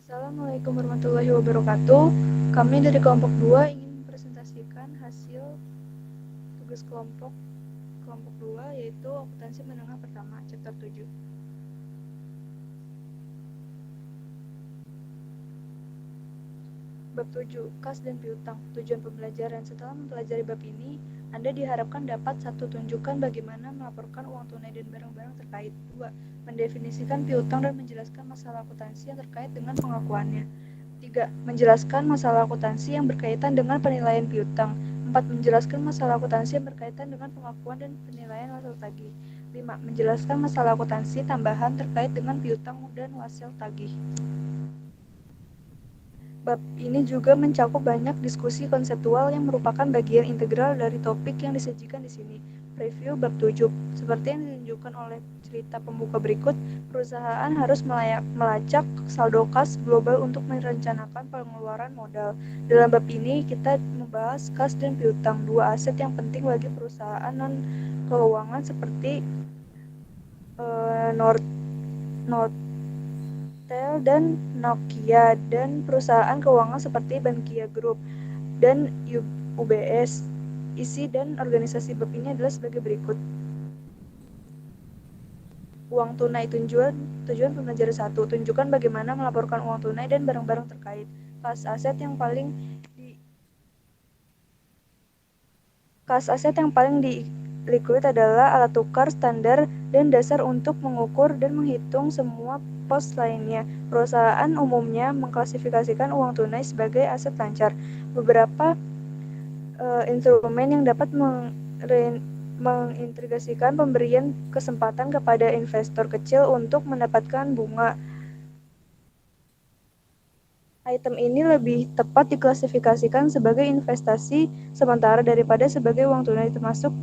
Assalamualaikum warahmatullahi wabarakatuh. Kami dari kelompok 2 ingin mempresentasikan hasil tugas kelompok 2 yaitu akuntansi menengah pertama chapter 7. Bab 7, kas dan piutang. Tujuan pembelajaran. Setelah mempelajari bab ini, Anda diharapkan dapat 1. Tunjukkan bagaimana melaporkan uang tunai dan barang-barang terkait. 2. Mendefinisikan piutang dan menjelaskan masalah akuntansi yang terkait dengan pengakuannya. 3. Menjelaskan masalah akuntansi yang berkaitan dengan penilaian piutang. 4. Menjelaskan masalah akuntansi yang berkaitan dengan pengakuan dan penilaian hasil tagih. 5. Menjelaskan masalah akuntansi tambahan terkait dengan piutang dan hasil tagih. Bab ini juga mencakup banyak diskusi konseptual yang merupakan bagian integral dari topik yang disajikan di sini. Preview bab 7. Seperti yang ditunjukkan oleh cerita pembuka berikut, perusahaan harus melacak saldo kas global untuk merencanakan pengeluaran modal. Dalam bab ini, kita membahas kas dan piutang, dua aset yang penting bagi perusahaan non-keuangan seperti Nortel dan Nokia, dan perusahaan keuangan seperti Bankia Group dan UBS. Isi dan organisasi bab ini adalah sebagai berikut. Uang tunai. Tujuan pembelajaran 1. Tunjukkan bagaimana melaporkan uang tunai dan barang-barang terkait. Kas aset yang paling liquid adalah alat tukar standar dan dasar untuk mengukur dan menghitung semua pos lainnya. Perusahaan umumnya mengklasifikasikan uang tunai sebagai aset lancar. Beberapa instrumen yang dapat mengintegrasikan pemberian kesempatan kepada investor kecil untuk mendapatkan bunga. Item ini lebih tepat diklasifikasikan sebagai investasi sementara daripada sebagai uang tunai, termasuk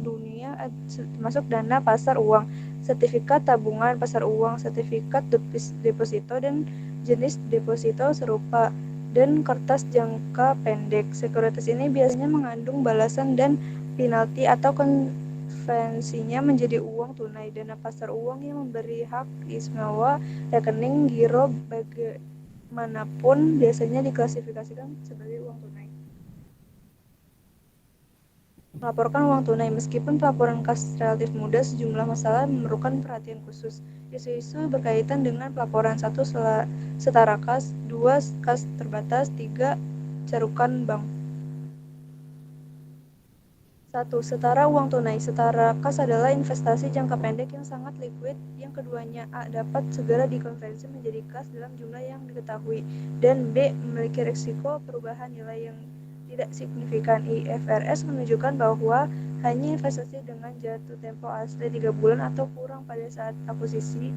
dana pasar uang, sertifikat tabungan pasar uang, sertifikat deposito dan jenis deposito serupa, dan kertas jangka pendek. Sekuritas ini biasanya mengandung balasan dan penalti atau konvensinya menjadi uang tunai. Dana pasar uang yang memberi hak istimewa rekening giro manapun biasanya diklasifikasikan sebagai uang tunai. Melaporkan uang tunai. Meskipun pelaporan kas relatif mudah, sejumlah masalah memerlukan perhatian khusus. Isu-isu berkaitan dengan pelaporan. 1. Setara kas. 2. Kas terbatas. 3. Carukan bank. 1. Setara uang tunai. Setara kas adalah investasi jangka pendek yang sangat liquid. Yang keduanya, A. Dapat segera dikonversi menjadi kas dalam jumlah yang diketahui, dan B. Memiliki risiko perubahan nilai yang tidak signifikan. IFRS menunjukkan bahwa hanya investasi dengan jatuh tempo asli 3 bulan atau kurang pada saat akuisisi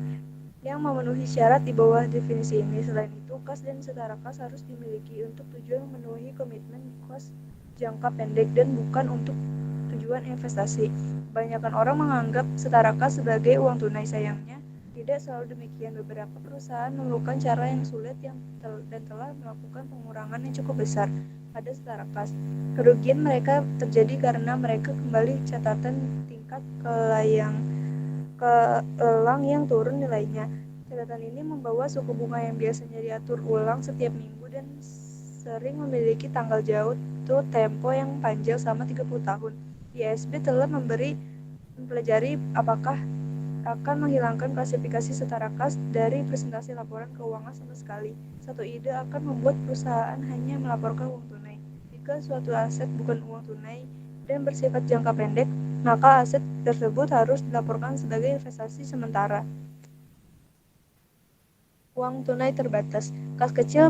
yang memenuhi syarat di bawah definisi ini. Selain itu, kas dan setara kas harus dimiliki untuk tujuan memenuhi komitmen kas jangka pendek dan bukan untuk tujuan investasi. Kebanyakan orang menganggap setara kas sebagai uang tunai. Sayangnya, tidak selalu demikian. Beberapa perusahaan memerlukan cara yang sulit dan telah melakukan pengurangan yang cukup besar pada setara kas. Kerugian mereka terjadi karena mereka kembali catatan tingkat kelelang yang turun nilainya. Catatan ini membawa suku bunga yang biasanya diatur ulang setiap minggu dan sering memiliki tanggal jatuh tempo yang panjang selama 30 tahun. IASB telah mempelajari apakah akan menghilangkan klasifikasi setara kas dari presentasi laporan keuangan sama sekali. Satu ide akan membuat perusahaan hanya melaporkan uang tunai. Jika suatu aset bukan uang tunai dan bersifat jangka pendek, maka aset tersebut harus dilaporkan sebagai investasi sementara. Uang tunai terbatas. Kas kecil,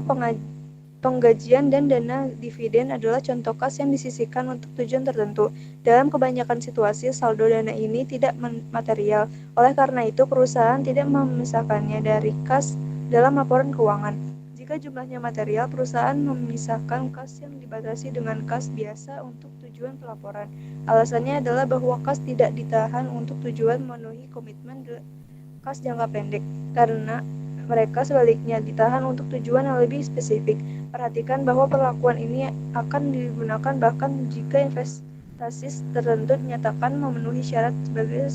penggajian dan dana dividen adalah contoh kas yang disisihkan untuk tujuan tertentu. Dalam kebanyakan situasi, saldo dana ini tidak material. Oleh karena itu, perusahaan tidak memisahkannya dari kas dalam laporan keuangan. Jika jumlahnya material, perusahaan memisahkan kas yang dibatasi dengan kas biasa untuk tujuan pelaporan. Alasannya adalah bahwa kas tidak ditahan untuk tujuan memenuhi komitmen kas jangka pendek, karena mereka sebaliknya ditahan untuk tujuan yang lebih spesifik. Perhatikan bahwa perlakuan ini akan digunakan bahkan jika investasi tertentu dinyatakan memenuhi syarat sebagai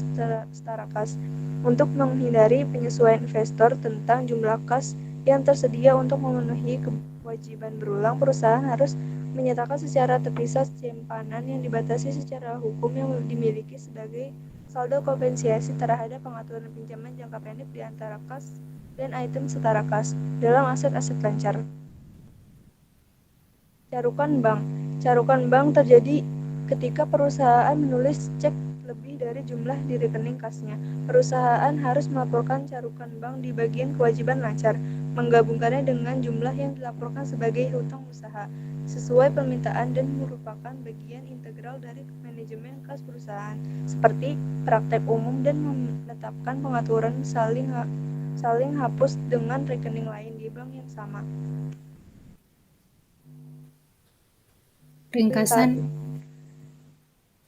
setara kas. Untuk menghindari penyesuaian investor tentang jumlah kas yang tersedia untuk memenuhi kewajiban berulang, perusahaan harus menyatakan secara terpisah simpanan yang dibatasi secara hukum yang dimiliki sebagai saldo kompensasi terhadap pengaturan pinjaman jangka pendek di antara kas dan item setara kas dalam aset-aset lancar. Carukan bank. Carukan bank terjadi ketika perusahaan menulis cek lebih dari jumlah di rekening kasnya. Perusahaan harus melaporkan carukan bank di bagian kewajiban lancar, menggabungkannya dengan jumlah yang dilaporkan sebagai hutang usaha, sesuai permintaan dan merupakan bagian integral dari manajemen kas perusahaan, seperti praktek umum dan menetapkan pengaturan saling hapus dengan rekening lain di bank yang sama.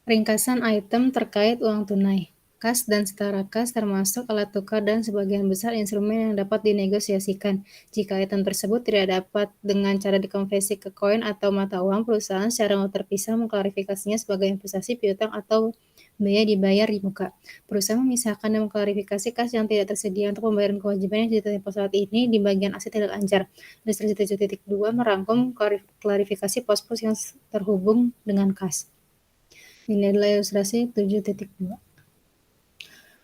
Ringkasan item terkait uang tunai. Kas dan setara kas termasuk alat tukar dan sebagian besar instrumen yang dapat dinegosiasikan. Jika item tersebut tidak dapat dengan cara dikonversi ke koin atau mata uang, perusahaan secara terpisah mengklarifikasinya sebagai investasi, piutang, atau biaya dibayar di muka. Perusahaan memisahkan dan mengklarifikasi kas yang tidak tersedia untuk pembayaran kewajiban yang ditempa saat ini di bagian aset tidak lancar. Ilustrasi 7.2 merangkum klarifikasi pos-pos yang terhubung dengan kas. Ini adalah ilustrasi 7.2.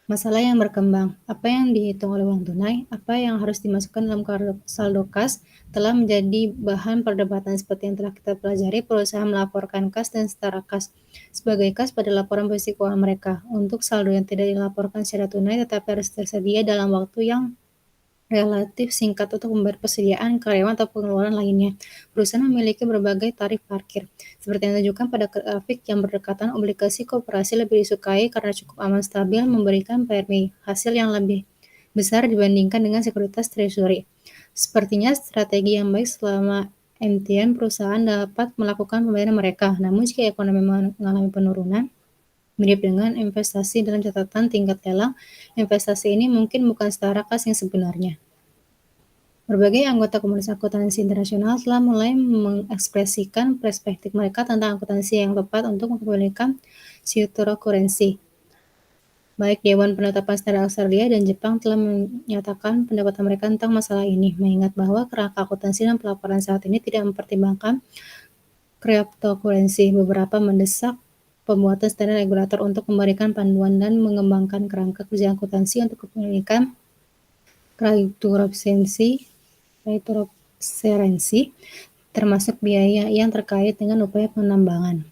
Masalah yang berkembang. Apa yang dihitung oleh uang tunai, apa yang harus dimasukkan dalam saldo kas, telah menjadi bahan perdebatan seperti yang telah kita pelajari. Perusahaan melaporkan kas dan setara kas sebagai kas pada laporan posisi keuangan mereka. Untuk saldo yang tidak dilaporkan secara tunai tetapi harus tersedia dalam waktu yang relatif singkat untuk membayar persediaan karyawan atau pengeluaran lainnya. Perusahaan memiliki berbagai tarif parkir. Seperti yang ditunjukkan pada grafik yang berdekatan, obligasi koperasi lebih disukai karena cukup aman stabil, memberikan PRMI hasil yang lebih besar dibandingkan dengan sekuritas treasury. Sepertinya strategi yang baik selama MTN perusahaan dapat melakukan pembayaran mereka. Namun jika ekonomi mengalami penurunan, mirip dengan investasi dalam catatan tingkat lelang, investasi ini mungkin bukan setara kas yang sebenarnya. Berbagai anggota komunitas akuntansi internasional telah mulai mengekspresikan perspektif mereka tentang akuntansi yang tepat untuk mengembalikan pseudo-currency. Baik Dewan Penetapan Standar Australia dan Jepang telah menyatakan pendapat mereka tentang masalah ini, mengingat bahwa kerangka akuntansi dan pelaporan saat ini tidak mempertimbangkan cryptocurrency. Beberapa mendesak pembuatan standar regulator untuk memberikan panduan dan mengembangkan kerangka kerja akuntansi untuk kepemilikan cryptocurrency, termasuk biaya yang terkait dengan upaya penambangan.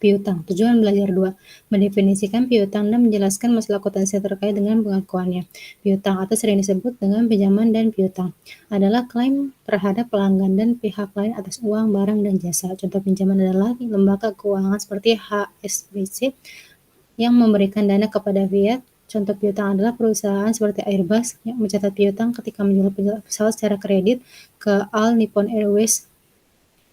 Piutang. Tujuan belajar 2. Mendefinisikan piutang dan menjelaskan masalah akuntansi terkait dengan pengakuannya. Piutang atau sering disebut dengan pinjaman dan piutang adalah klaim terhadap pelanggan dan pihak lain atas uang, barang, dan jasa. Contoh pinjaman adalah lembaga keuangan seperti HSBC yang memberikan dana kepada Fiat. Contoh piutang adalah perusahaan seperti Airbus yang mencatat piutang ketika menjual pesawat secara kredit ke All Nippon Airways.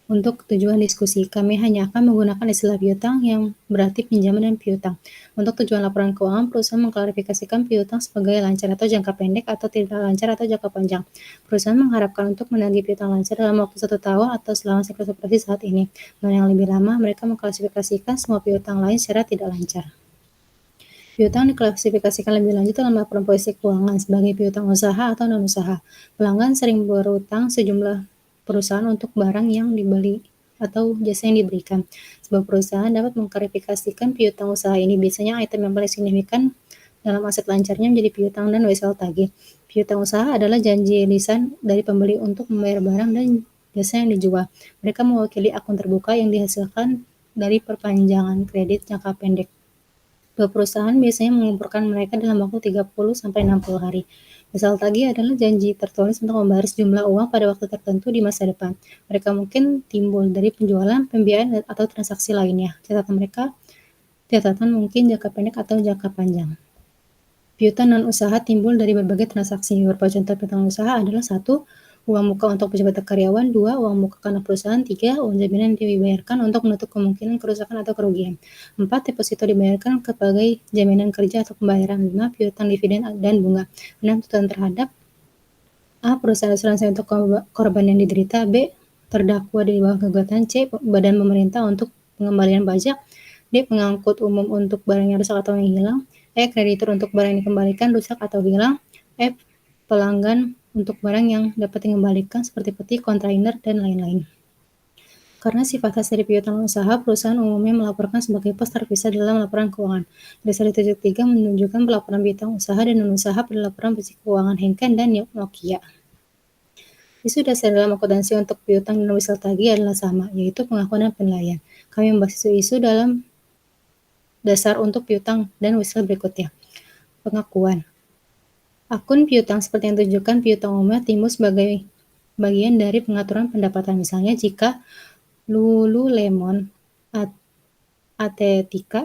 Untuk tujuan diskusi, kami hanya akan menggunakan istilah piutang yang berarti pinjaman dan piutang. Untuk tujuan laporan keuangan, perusahaan mengklarifikasikan piutang sebagai lancar atau jangka pendek atau tidak lancar atau jangka panjang. Perusahaan mengharapkan untuk menagih piutang lancar dalam waktu 1 tahun atau selama siklus operasi saat ini. Dan yang lebih lama, mereka mengklasifikasikan semua piutang lain secara tidak lancar. Piutang diklasifikasikan lebih lanjut dalam laporan posisi keuangan sebagai piutang usaha atau non-usaha. Pelanggan sering berutang sejumlah perusahaan untuk barang yang dibeli atau jasa yang diberikan. Sebuah perusahaan dapat mengklarifikasikan piutang usaha ini. Biasanya item yang paling signifikan dalam aset lancarnya menjadi piutang dan wesel tagih. Piutang usaha adalah janji lisan dari pembeli untuk membayar barang dan jasa yang dijual. Mereka mewakili akun terbuka yang dihasilkan dari perpanjangan kredit jangka pendek. Dua perusahaan biasanya mengumpulkan mereka dalam waktu 30-60 hari. Misal tagih adalah janji tertulis untuk membayar sejumlah uang pada waktu tertentu di masa depan. Mereka mungkin timbul dari penjualan, pembiayaan, atau transaksi lainnya. Catatan mungkin jangka pendek atau jangka panjang. Piutang non-usaha timbul dari berbagai transaksi. Beberapa contoh piutang usaha adalah 1. Uang muka untuk pejabat karyawan. 2. Uang muka karena perusahaan. 3. Uang jaminan yang dibayarkan untuk menutup kemungkinan kerusakan atau kerugian. 4. Deposito dibayarkan sebagai jaminan kerja atau pembayaran. 5. Piutang dividen dan bunga. 6. Tuntutan terhadap A. Perusahaan asuransi untuk korban yang diderita. B. Terdakwa di bawah gugatan. C. Badan pemerintah untuk pengembalian pajak. D. Pengangkut umum untuk barang yang rusak atau yang hilang. E. Kreditur untuk barang yang dikembalikan, rusak, atau hilang. F. Pelanggan untuk barang yang dapat dikembalikan seperti peti, kontainer, dan lain-lain. Karena sifat khas dari piutang usaha, perusahaan umumnya melaporkan sebagai pos terpisah dalam laporan keuangan. Dasar 3 menunjukkan pelaporan piutang usaha dan non-usaha pada laporan fisik keuangan Henken dan Nokia. Isu dasar dalam akuntansi untuk piutang dan whistle tagih adalah sama, yaitu pengakuan dan penilaian. Kami membahas isu dalam dasar untuk piutang dan whistle berikutnya. Pengakuan. Akun piutang seperti yang ditunjukkan piutang umumnya timbul sebagai bagian dari pengaturan pendapatan. Misalnya jika Lululemon Athletica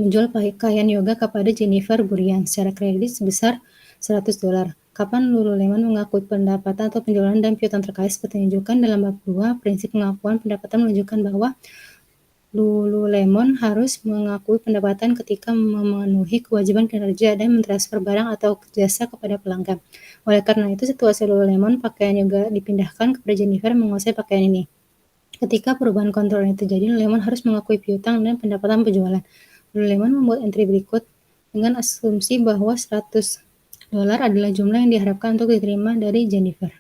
menjual pakaian yoga kepada Jennifer Burian secara kredit sebesar $100. Kapan Lululemon mengakui pendapatan atau penjualan dan piutang terkait seperti ditunjukkan dalam bab 2, prinsip pengakuan pendapatan menunjukkan bahwa Lululemon harus mengakui pendapatan ketika memenuhi kewajiban kinerja dan mentransfer barang atau jasa kepada pelanggan. Oleh karena itu, situasi Lululemon pakaian yoga dipindahkan kepada Jennifer menguasai pakaian ini. Ketika perubahan kontrol ini terjadi, Lululemon harus mengakui piutang dan pendapatan penjualan. Lululemon membuat entry berikut dengan asumsi bahwa $100 adalah jumlah yang diharapkan untuk diterima dari Jennifer.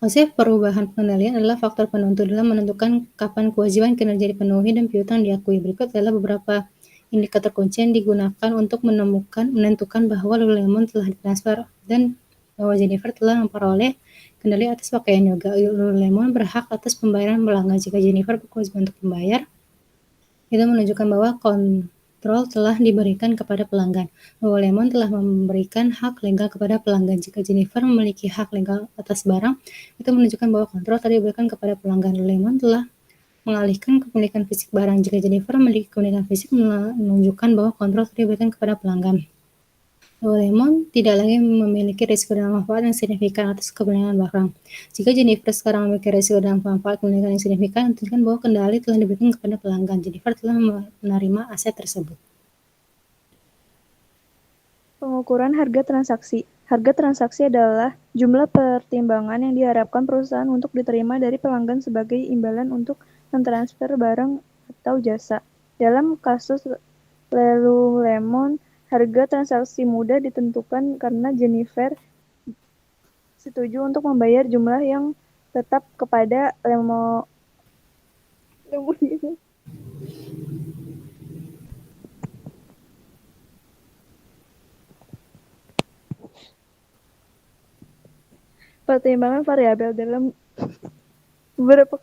Konsep perubahan pengendalian adalah faktor penentu dalam menentukan kapan kewajiban kinerja dipenuhi dan piutang diakui. Berikut adalah beberapa indikator kunci yang digunakan untuk menentukan bahwa Lululemon telah ditransfer dan bahwa Jennifer telah memperoleh kendali atas pakaian yoga. Lululemon berhak atas pembayaran pelanggan. Jika Jennifer berkewajiban untuk membayar, itu menunjukkan bahwa kontrol telah diberikan kepada pelanggan. Lululemon telah memberikan hak legal kepada pelanggan. Jika Jennifer memiliki hak legal atas barang, itu menunjukkan bahwa kontrol telah diberikan kepada pelanggan. Lululemon telah mengalihkan kepemilikan fisik barang. Jika Jennifer memiliki kepemilikan fisik, menunjukkan bahwa kontrol telah diberikan kepada pelanggan. Lululemon tidak lagi memiliki risiko dan manfaat yang signifikan atas kepemilikan barang. Jika Jennifer sekarang memiliki risiko dan manfaat kepemilikan yang signifikan, menunjukkan bahwa kendali telah diberikan kepada pelanggan. Jennifer telah menerima aset tersebut. Pengukuran harga transaksi. Harga transaksi adalah jumlah pertimbangan yang diharapkan perusahaan untuk diterima dari pelanggan sebagai imbalan untuk mentransfer barang atau jasa. Dalam kasus Lululemon, harga transaksi mudah ditentukan karena Jennifer setuju untuk membayar jumlah yang tetap kepada Lemon. Pertimbangan variabel dalam beberapa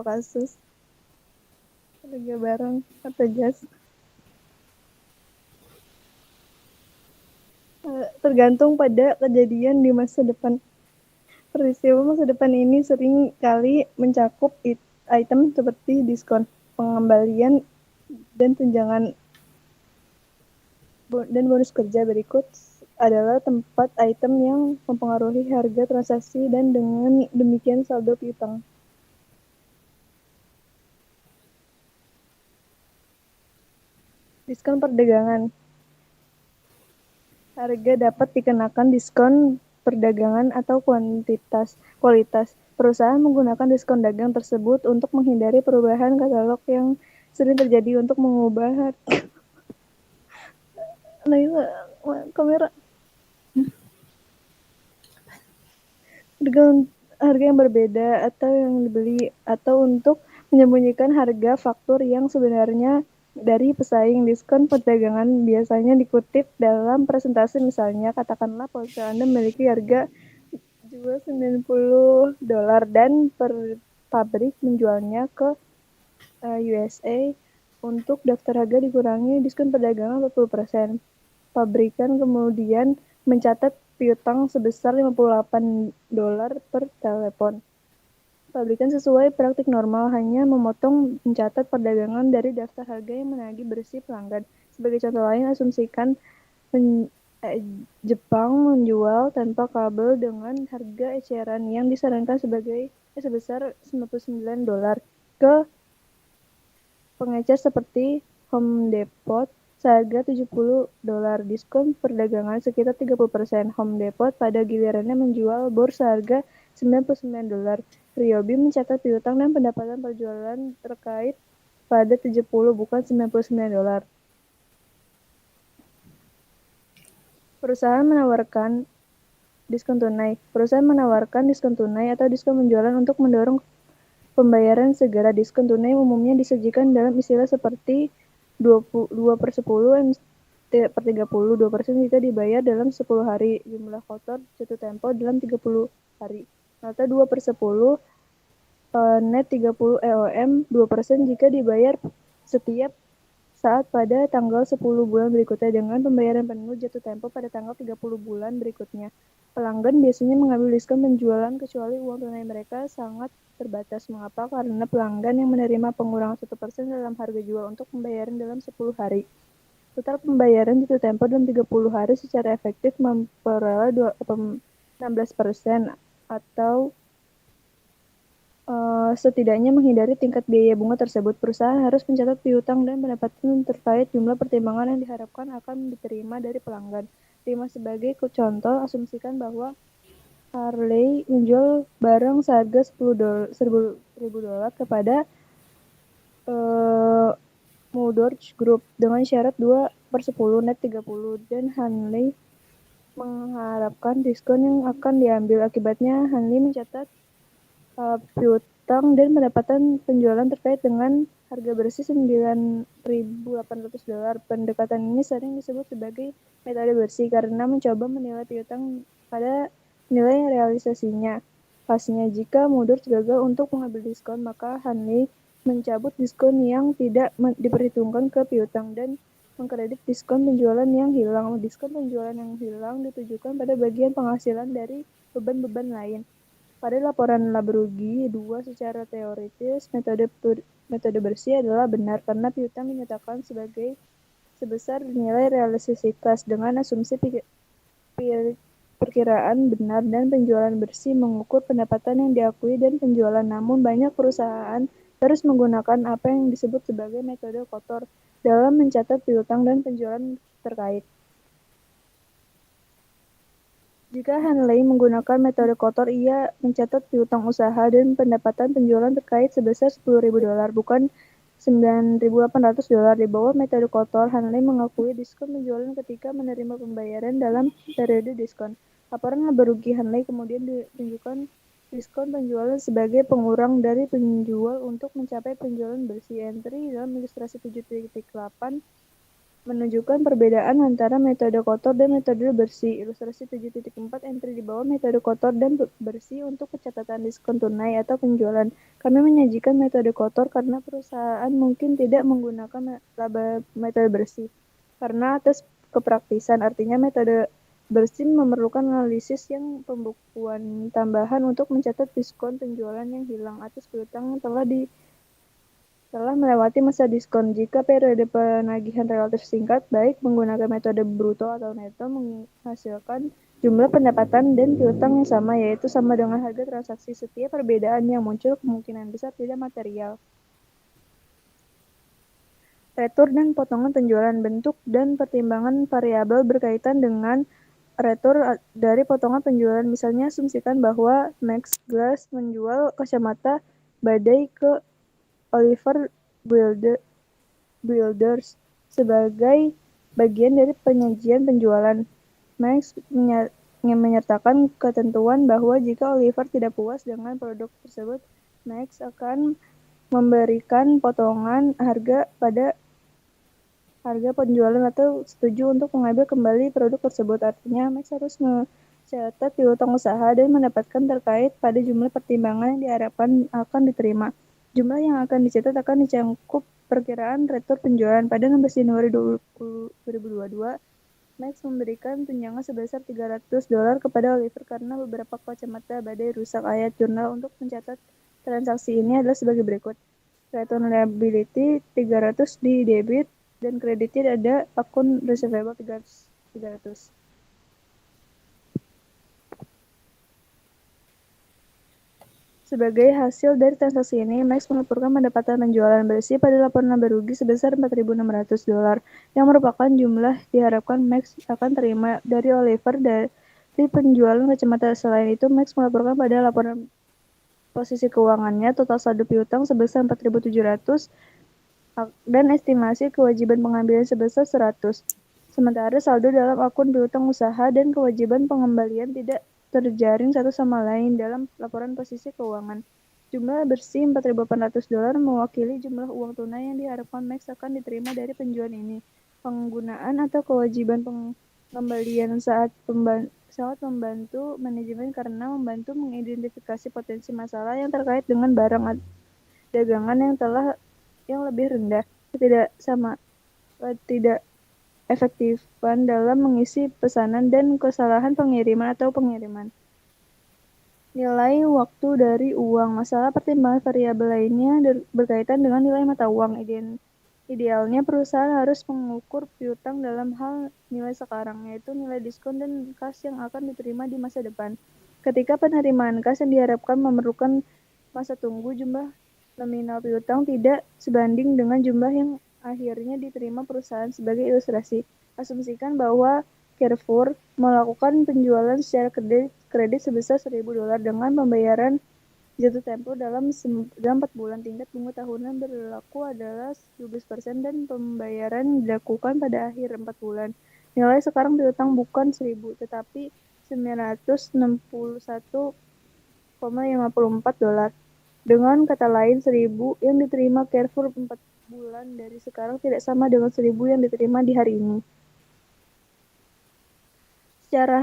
kasus harga barang atau jasa tergantung pada kejadian di masa depan. Peristiwa masa depan ini sering kali mencakup item seperti diskon, pengembalian, dan tunjangan dan bonus kerja. Berikut adalah tempat item yang mempengaruhi harga transaksi dan dengan demikian saldo piutang. Diskon perdagangan. Harga dapat dikenakan diskon perdagangan atau kualitas. Perusahaan menggunakan diskon dagang tersebut untuk menghindari perubahan katalog yang sering terjadi untuk mengubah kamera dengan harga yang berbeda atau yang dibeli, atau untuk menyembunyikan harga faktur yang sebenarnya dari pesaing. Diskon perdagangan biasanya dikutip dalam presentasi, misalnya katakanlah ponsel Anda memiliki harga jual $90 dan pabrik menjualnya ke USA. Untuk daftar harga dikurangi diskon perdagangan 40%. Pabrikan kemudian mencatat piutang sebesar $58 per telepon. Pabrikan sesuai praktik normal hanya memotong mencatat perdagangan dari daftar harga yang menagih bersih pelanggan. Sebagai contoh lain, asumsikan Jepang menjual tanpa kabel dengan harga eceran yang disarankan sebesar $99 ke pengecer seperti Home Depot seharga $70. Diskon perdagangan sekitar 30%. Home Depot pada gilirannya menjual bor seharga $99. Ryobi mencatat piutang dan pendapatan penjualan terkait pada 70 bukan 99 dolar. Perusahaan menawarkan diskon tunai. Perusahaan menawarkan diskon tunai atau diskon penjualan untuk mendorong pembayaran segera. Diskon tunai umumnya disajikan dalam istilah seperti 2/10 per 30, 2% jika dibayar dalam 10 hari, jumlah kotor jatuh tempo dalam 30 hari. Nota 2/10 net 30 EOM 2% jika dibayar setiap saat pada tanggal 10 bulan berikutnya dengan pembayaran penuh jatuh tempo pada tanggal 30 bulan berikutnya. Pelanggan biasanya mengambil diskon penjualan kecuali uang tunai mereka sangat terbatas. Mengapa? Karena pelanggan yang menerima pengurangan 1% dalam harga jual untuk pembayaran dalam 10 hari. Total pembayaran jatuh tempo dalam 30 hari secara efektif memperoleh 16% atau setidaknya menghindari tingkat biaya bunga tersebut. Perusahaan harus mencatat piutang dan pendapatan terkait jumlah pertimbangan yang diharapkan akan diterima dari pelanggan. 5. Sebagai contoh, asumsikan bahwa Harley menjual barang seharga $10.000 kepada Mudorch Group dengan syarat 2/10 net 30 dan Harley mengharapkan diskon yang akan diambil. Akibatnya, Harley mencatat piutang dan pendapatan penjualan terkait dengan harga bersih $9.800. Pendekatan ini sering disebut sebagai metode bersih karena mencoba menilai piutang pada nilai realisasinya. Pastinya, jika Mudorch gagal untuk mengambil diskon, maka Hanley mencabut diskon yang tidak diperhitungkan ke piutang dan mengkredit diskon penjualan yang hilang. Diskon penjualan yang hilang ditujukan pada bagian penghasilan dari beban-beban lain. Pada laporan laba rugi 2, secara teoritis, metode bersih adalah benar karena piutang dinyatakan sebesar nilai realisasitas dengan asumsi perkiraan benar dan penjualan bersih mengukur pendapatan yang diakui dan penjualan. Namun banyak perusahaan terus menggunakan apa yang disebut sebagai metode kotor dalam mencatat piutang dan penjualan terkait. Jika Hanley menggunakan metode kotor, ia mencatat piutang usaha dan pendapatan penjualan terkait sebesar $10.000 bukan $9.800. Di bawah metode kotor, Hanley mengakui diskon penjualan ketika menerima pembayaran dalam periode diskon. Laporan laba rugi Hanley kemudian ditunjukkan diskon penjualan sebagai pengurang dari penjual untuk mencapai penjualan bersih. Entry dalam ilustrasi 7.8 menunjukkan perbedaan antara metode kotor dan metode bersih. Ilustrasi 7.4 entry di bawah metode kotor dan bersih untuk pencatatan diskon tunai atau penjualan. Kami menyajikan metode kotor karena perusahaan mungkin tidak menggunakan metode bersih. Karena atas kepraktisan, artinya metode bersih memerlukan analisis yang pembukuan tambahan untuk mencatat diskon penjualan yang hilang atas piutang yang telah melewati masa diskon. Jika periode penagihan relatif singkat, baik menggunakan metode bruto atau neto menghasilkan jumlah pendapatan dan piutang yang sama, yaitu sama dengan harga transaksi. Setiap perbedaan yang muncul kemungkinan besar tidak material. Retur dan potongan penjualan. Bentuk dan pertimbangan variabel berkaitan dengan retur dari potongan penjualan. Misalnya, asumsikan bahwa Max Glass menjual kacamata badai ke Oliver Builders sebagai bagian dari penyajian penjualan. Max menyertakan ketentuan bahwa jika Oliver tidak puas dengan produk tersebut, Max akan memberikan potongan harga pada harga penjualan atau setuju untuk mengambil kembali produk tersebut. Artinya, Max harus mencatat piutang usaha dan mendapatkan terkait pada jumlah pertimbangan yang diharapkan akan diterima. Jumlah yang akan dicatat akan dicangkup perkiraan retur penjualan. Pada 16 Januari 2022, Max memberikan tunjangan sebesar $300 kepada Oliver karena beberapa kacamata badai rusak. Ayat jurnal untuk mencatat transaksi ini adalah sebagai berikut. Return liability 300 di debit dan kreditnya ada akun receivable 300. Sebagai hasil dari transaksi ini, Max melaporkan pendapatan penjualan bersih pada laporan laba rugi sebesar $4.600, yang merupakan jumlah diharapkan Max akan terima dari Oliver dari penjualan kacamata. Selain itu, Max melaporkan pada laporan posisi keuangannya, total saldo piutang sebesar 4.700 dan estimasi kewajiban pengambilan sebesar 100. Sementara saldo dalam akun piutang usaha dan kewajiban pengembalian tidak terjaring satu sama lain dalam laporan posisi keuangan. Jumlah bersih $4.800 mewakili jumlah uang tunai yang diharapkan Max akan diterima dari penjualan ini. Penggunaan atau kewajiban pengembalian saat membantu manajemen karena membantu mengidentifikasi potensi masalah yang terkait dengan barang dagangan yang lebih rendah, tidak efektifan dalam mengisi pesanan dan kesalahan pengiriman atau pengiriman. Nilai waktu dari uang. Masalah pertimbangan variabel lainnya berkaitan dengan nilai mata uang. Idealnya perusahaan harus mengukur piutang dalam hal nilai sekarang, yaitu nilai diskon dan kas yang akan diterima di masa depan. Ketika penerimaan kas yang diharapkan memerlukan masa tunggu, jumlah nominal piutang tidak sebanding dengan jumlah yang akhirnya diterima perusahaan. Sebagai ilustrasi, asumsikan bahwa Carrefour melakukan penjualan secara kredit sebesar $1.000 dengan pembayaran jatuh tempo dalam 4 bulan. Tingkat bunga tahunan berlaku adalah 12% dan pembayaran dilakukan pada akhir 4 bulan. Nilai sekarang piutang bukan 1.000 tetapi $961,54. Dengan kata lain, 1.000 yang diterima Carrefour 4 bulan dari sekarang tidak sama dengan 1.000 yang diterima di hari ini. Secara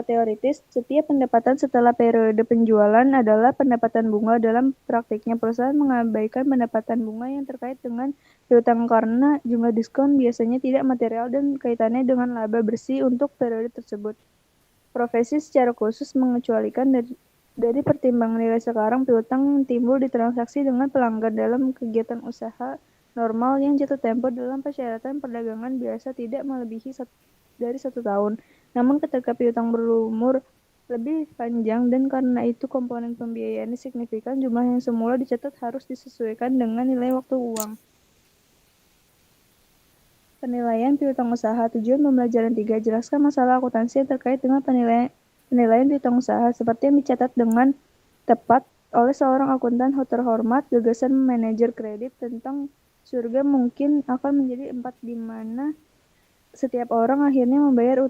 teoritis, setiap pendapatan setelah periode penjualan adalah pendapatan bunga. Dalam praktiknya, perusahaan mengabaikan pendapatan bunga yang terkait dengan piutang karena jumlah diskon biasanya tidak material dan kaitannya dengan laba bersih untuk periode tersebut. Profesi secara khusus mengecualikan dari pertimbangan nilai sekarang piutang yang timbul di transaksi dengan pelanggan dalam kegiatan usaha normal yang jatuh tempo dalam persyaratan perdagangan biasa tidak melebihi dari 1 tahun. Namun ketika piutang berumur lebih panjang dan karena itu komponen pembiayaannya signifikan, jumlah yang semula dicatat harus disesuaikan dengan nilai waktu uang. Penilaian piutang usaha. Tujuan pembelajaran 3. Jelaskan masalah akuntansi yang terkait dengan penilaian piutang usaha seperti yang dicatat dengan tepat oleh seorang akuntan terhormat. Gagasan manajer kredit tentang surga mungkin akan menjadi 4, di mana setiap orang akhirnya membayar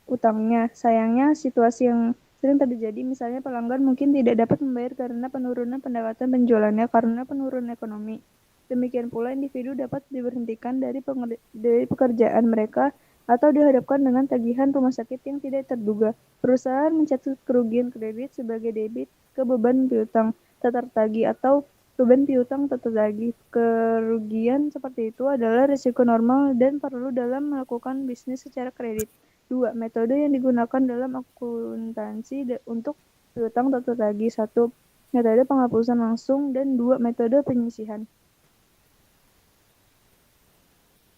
utangnya. Sayangnya, situasi yang sering terjadi, misalnya pelanggan mungkin tidak dapat membayar karena penurunan pendapatan penjualannya karena penurunan ekonomi. Demikian pula, individu dapat diberhentikan dari pekerjaan mereka atau dihadapkan dengan tagihan rumah sakit yang tidak terduga. Perusahaan mencatat kerugian kredit sebagai debit ke beban piutang tak tertagih atau beban piutang tak tertagih. Kerugian seperti itu adalah risiko normal dan perlu dalam melakukan bisnis secara kredit. 2. Metode yang digunakan dalam akuntansi untuk piutang tak tertagih. 1. Metode penghapusan langsung dan 2. Metode penyisihan.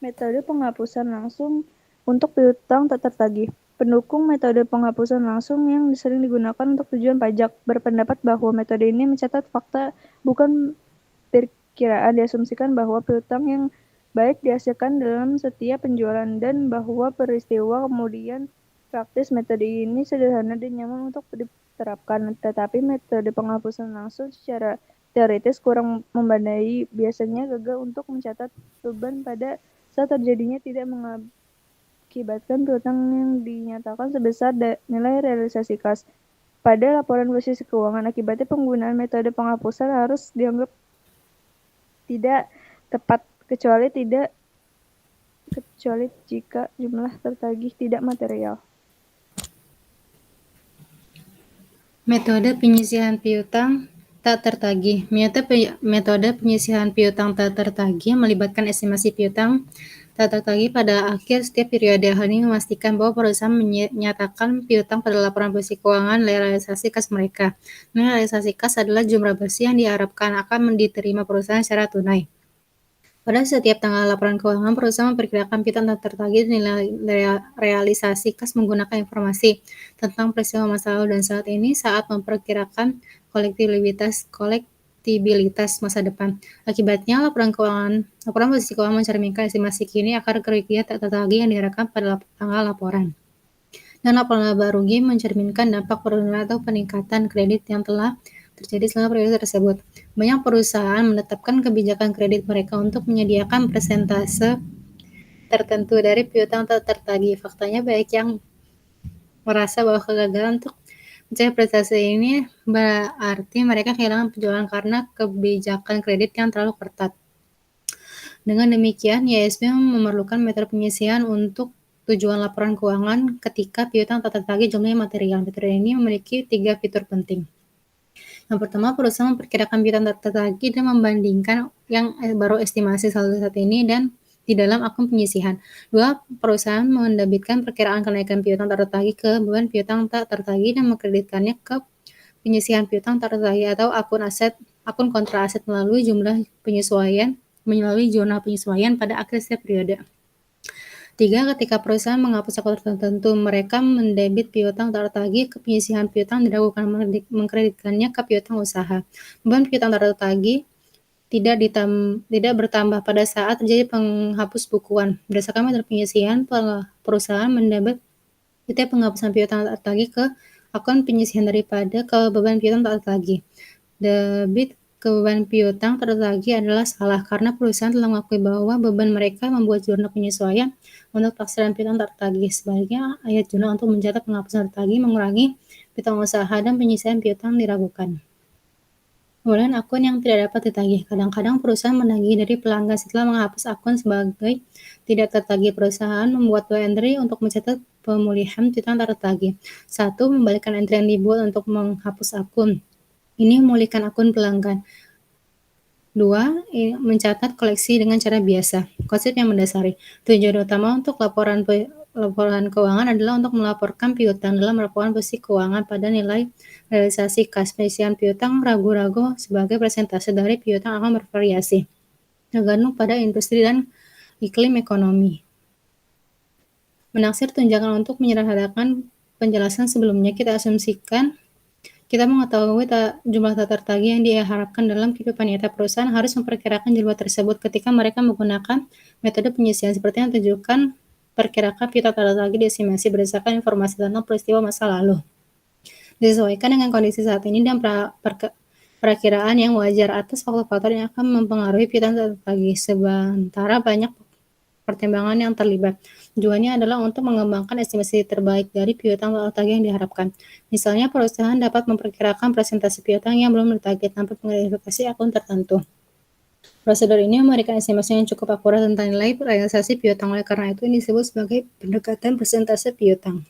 Metode penghapusan langsung untuk piutang tak tertagih. Pendukung metode penghapusan langsung yang sering digunakan untuk tujuan pajak berpendapat bahwa metode ini mencatat fakta bukan perkiraan. Diasumsikan bahwa piutang yang baik dihasilkan dalam setiap penjualan dan bahwa peristiwa kemudian praktis. Metode ini sederhana dan nyaman untuk diterapkan, tetapi metode penghapusan langsung secara teoritis kurang memadai, biasanya gagal untuk mencatat beban pada saat terjadinya tidak mengakibatkan piutang yang dinyatakan sebesar nilai realisasi kas pada laporan posisi keuangan. Akibatnya penggunaan metode penghapusan harus dianggap tidak tepat kecuali jika jumlah tertagih tidak material. Metode penyisihan piutang tak tertagih. Metode penyisihan piutang tak tertagih melibatkan estimasi piutang tak tertagih pada akhir setiap periode. Hal ini memastikan bahwa perusahaan menyatakan piutang pada laporan posisi keuangan realisasi kas mereka. Realisasi kas adalah jumlah bersih yang diharapkan akan diterima perusahaan secara tunai. Pada setiap tanggal laporan keuangan, perusahaan memperkirakan piutang tak tertagih dan nilai realisasi kas menggunakan informasi tentang peristiwa masa lalu dan saat memperkirakan kolektibilitas masa depan. Akibatnya, laporan posisi keuangan mencerminkan estimasi kini akan kerugian tak tertagih yang diharapkan pada tanggal laporan. Dan laporan laba rugi mencerminkan dampak penurunan atau peningkatan kredit yang telah terjadi selama periode tersebut. Banyak perusahaan menetapkan kebijakan kredit mereka untuk menyediakan persentase tertentu dari piutang tak tertagih. Faktanya baik yang merasa bahwa kegagalan untuk mencapai prestasi ini berarti mereka kehilangan penjualan karena kebijakan kredit yang terlalu ketat. Dengan demikian, YSB memerlukan metode penyisihan untuk tujuan laporan keuangan ketika piutang tak tertagih jumlahnya material. Metode ini memiliki 3 fitur penting. Yang pertama, perusahaan memperkirakan piutang tak tertagih dan membandingkan yang baru estimasi saldo saat ini dan di dalam akun penyisihan. Dua, perusahaan mendebitkan perkiraan kenaikan piutang tak tertagih ke beban piutang tak tertagih dan mengkreditkannya ke penyisihan piutang tak tertagih atau akun kontra aset melalui jumlah penyesuaian melalui zona penyesuaian pada akhir setiap periode. 3. Ketika perusahaan menghapus akun tertentu, mereka mendebit piutang tak tertagih ke penyisihan piutang dilakukan mengkreditkannya ke piutang usaha. Beban piutang tak tertagih tidak bertambah pada saat terjadi penghapus bukuan. Berdasarkan metode penyisihan, perusahaan mendebit setiap penghapusan piutang tak tertagih ke akun penyisihan daripada ke beban piutang tak tertagih. Debit ke beban piutang tak tertagih adalah salah karena perusahaan telah mengakui bahwa beban mereka membuat jurnal penyesuaian untuk taksiran piutang tak tertagih. Sebaliknya, ayat jurnal untuk mencatat penghapusan tertagih mengurangi piutang usaha dan penyisihan piutang diragukan. Kemudian akun yang tidak dapat ditagih. Kadang-kadang perusahaan menagih dari pelanggan setelah menghapus akun sebagai tidak tertagih. Perusahaan membuat 2 entry untuk mencatat pemulihan piutang tak tertagih. 1. Membalikkan entry yang dibuat untuk menghapus akun. Ini memulihkan akun pelanggan. 2. Mencatat koleksi dengan cara biasa. Konsep yang mendasari. Tujuan utama untuk laporan keuangan adalah untuk melaporkan piutang dalam laporan posisi keuangan pada nilai realisasi kas. Penyisihan piutang ragu-ragu sebagai persentase dari piutang akan bervariasi, tergantung pada industri dan iklim ekonomi. Menaksir tunjangan untuk menyederhanakan penjelasan sebelumnya, kita asumsikan kita mengetahui jumlah tak tertagih yang diharapkan dalam kehidupan nyata. Perusahaan harus memperkirakan jumlah tersebut ketika mereka menggunakan metode penyisihan seperti yang tunjukkan perkirakan piutang tak tertagih diestimasi berdasarkan informasi tentang peristiwa masa lalu. Disesuaikan dengan kondisi saat ini dan perakiraan yang wajar atas faktor-faktor yang akan mempengaruhi piutang tak tertagih. Sementara banyak pertimbangan yang terlibat. Tujuannya adalah untuk mengembangkan estimasi terbaik dari piutang tak tertagih yang diharapkan. Misalnya, perusahaan dapat memperkirakan presentasi piutang yang belum tertagih tanpa mengverifikasi akun tertentu. Prosedur ini memberikan estimasi yang cukup akurat tentang nilai realisasi piutang. Oleh karena itu, ini disebut sebagai pendekatan persentase piutang.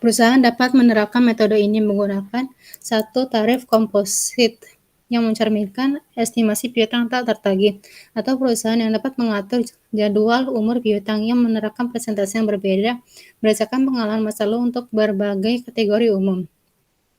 Perusahaan dapat menerapkan metode ini menggunakan satu tarif komposit yang mencerminkan estimasi piutang tak tertagih, atau perusahaan yang dapat mengatur jadwal umur piutang yang menerapkan persentase yang berbeda berdasarkan pengalaman masa lalu untuk berbagai kategori umum.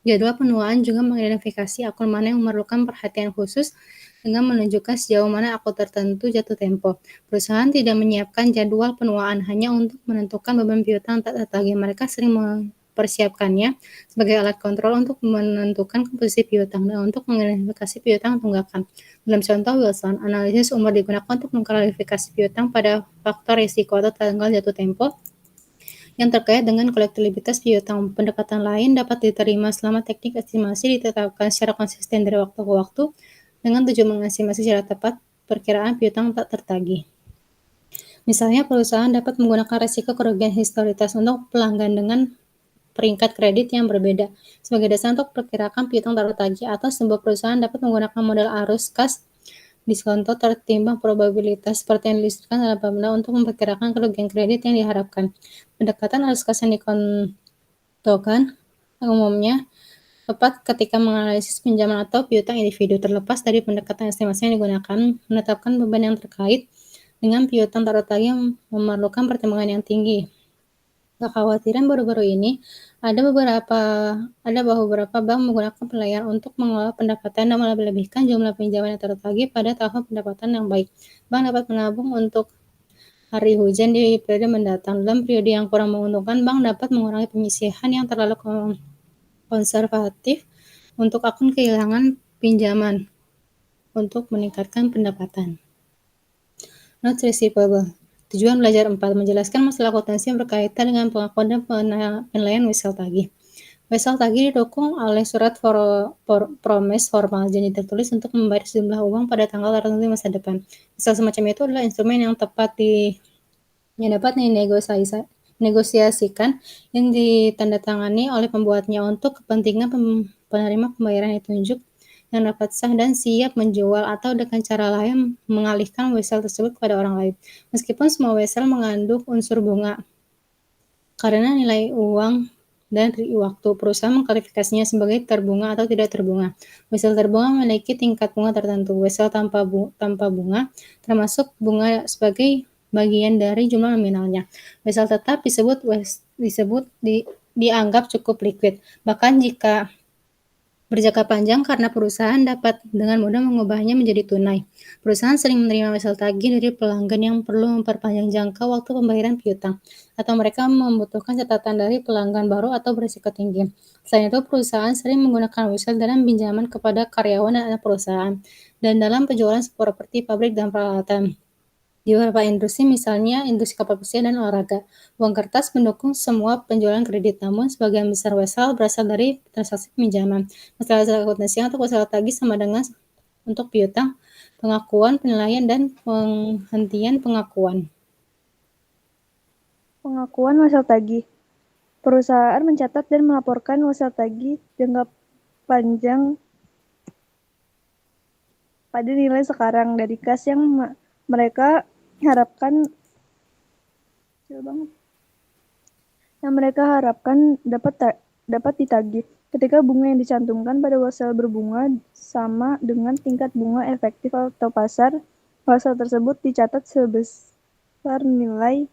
Jadwal penuaan juga mengidentifikasi akun mana yang memerlukan perhatian khusus dengan menunjukkan sejauh mana akun tertentu jatuh tempo. Perusahaan tidak menyiapkan jadwal penuaan hanya untuk menentukan beban piutang tak tertagih. Mereka sering mempersiapkannya sebagai alat kontrol untuk menentukan komposisi piutang dan untuk mengidentifikasi piutang tunggakan. Dalam contoh Wilson, analisis umur digunakan untuk mengklarifikasi piutang pada faktor risiko atau tanggal jatuh tempo yang terkait dengan kolektibilitas piutang. Pendekatan lain dapat diterima selama teknik estimasi ditetapkan secara konsisten dari waktu ke waktu dengan tujuan mengestimasi secara tepat perkiraan piutang tak tertagih. Misalnya, perusahaan dapat menggunakan resiko kerugian historitas untuk pelanggan dengan peringkat kredit yang berbeda sebagai dasar untuk perkirakan piutang tak tertagih, atau sebuah perusahaan dapat menggunakan model arus kas diskonto tertimbang probabilitas seperti yang dilistirkan dalam formula untuk memperkirakan kerugian kredit yang diharapkan. Pendekatan arus kas yang dikontokan umumnya tepat ketika menganalisis pinjaman atau piutang individu. Terlepas dari pendekatan estimasi yang digunakan, menetapkan beban yang terkait dengan piutang tak tertagih memerlukan pertimbangan yang tinggi. Kekhawatiran baru-baru ini ada bahwa beberapa bank menggunakan penilaian untuk mengelola pendapatan dan melebih-lebihkan jumlah pinjaman yang tertagih pada tahun pendapatan yang baik. Bank dapat menabung untuk hari hujan di periode mendatang. Dalam periode yang kurang menguntungkan, bank dapat mengurangi penyisihan yang terlalu konservatif untuk akun kehilangan pinjaman untuk meningkatkan pendapatan. Not receivable. Tujuan belajar 4. Menjelaskan masalah akuntansi yang berkaitan dengan pengakuan dan penilaian wesel tagih. Wesel tagih didukung oleh surat promes formal, janji tertulis untuk membayar sejumlah uang pada tanggal tertentu di masa depan. Wesel semacam itu adalah instrumen yang tepat yang dapat negosiasikan yang ditandatangani oleh pembuatnya untuk kepentingan penerima pembayaran yang ditunjuk yang dapat sah dan siap menjual atau dengan cara lain mengalihkan wesel tersebut kepada orang lain. Meskipun semua wesel mengandung unsur bunga, karena nilai uang dan waktu, perusahaan mengklasifikasinya sebagai terbunga atau tidak terbunga. Wesel terbunga memiliki tingkat bunga tertentu. Wesel tanpa bunga termasuk bunga sebagai bagian dari jumlah nominalnya. Wesel tetap dianggap cukup liquid. Bahkan jika berjangka panjang karena perusahaan dapat dengan mudah mengubahnya menjadi tunai. Perusahaan sering menerima wesel tagih dari pelanggan yang perlu memperpanjang jangka waktu pembayaran piutang, atau mereka membutuhkan catatan dari pelanggan baru atau berisiko tinggi. Selain itu, perusahaan sering menggunakan wesel dalam pinjaman kepada karyawan dan anak perusahaan, dan dalam penjualan properti, pabrik, dan peralatan. Di beberapa industri, misalnya industri kapal pesiar dan olahraga, uang kertas mendukung semua penjualan kredit, namun sebagian besar wesel berasal dari transaksi pinjaman. Masalah akuntansi untuk wesel tagih sama dengan untuk piutang, pengakuan, penilaian, dan penghentian pengakuan. Pengakuan wesel tagih. Perusahaan mencatat dan melaporkan wesel tagih jangka panjang pada nilai sekarang dari kas yang mereka harapkan dapat ditagih. Ketika bunga yang dicantumkan pada wesel berbunga sama dengan tingkat bunga efektif atau pasar, wesel tersebut dicatat sebesar nilai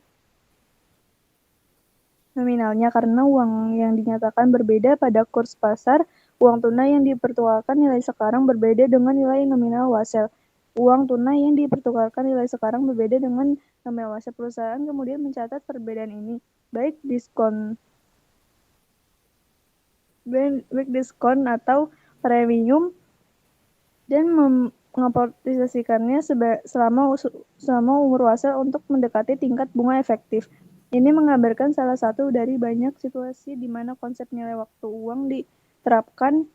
nominalnya. Karena uang yang dinyatakan berbeda pada kurs pasar, uang tunai yang dipertukarkan nilai sekarang berbeda dengan nilai nominal wesel. Uang tunai yang dipertukarkan nilai sekarang berbeda dengan nominal wesel. Perusahaan kemudian mencatat perbedaan ini, baik diskon atau premium, dan mengamortisasikannya selama umur wesel untuk mendekati tingkat bunga efektif. Ini menggambarkan salah satu dari banyak situasi di mana konsep nilai waktu uang diterapkan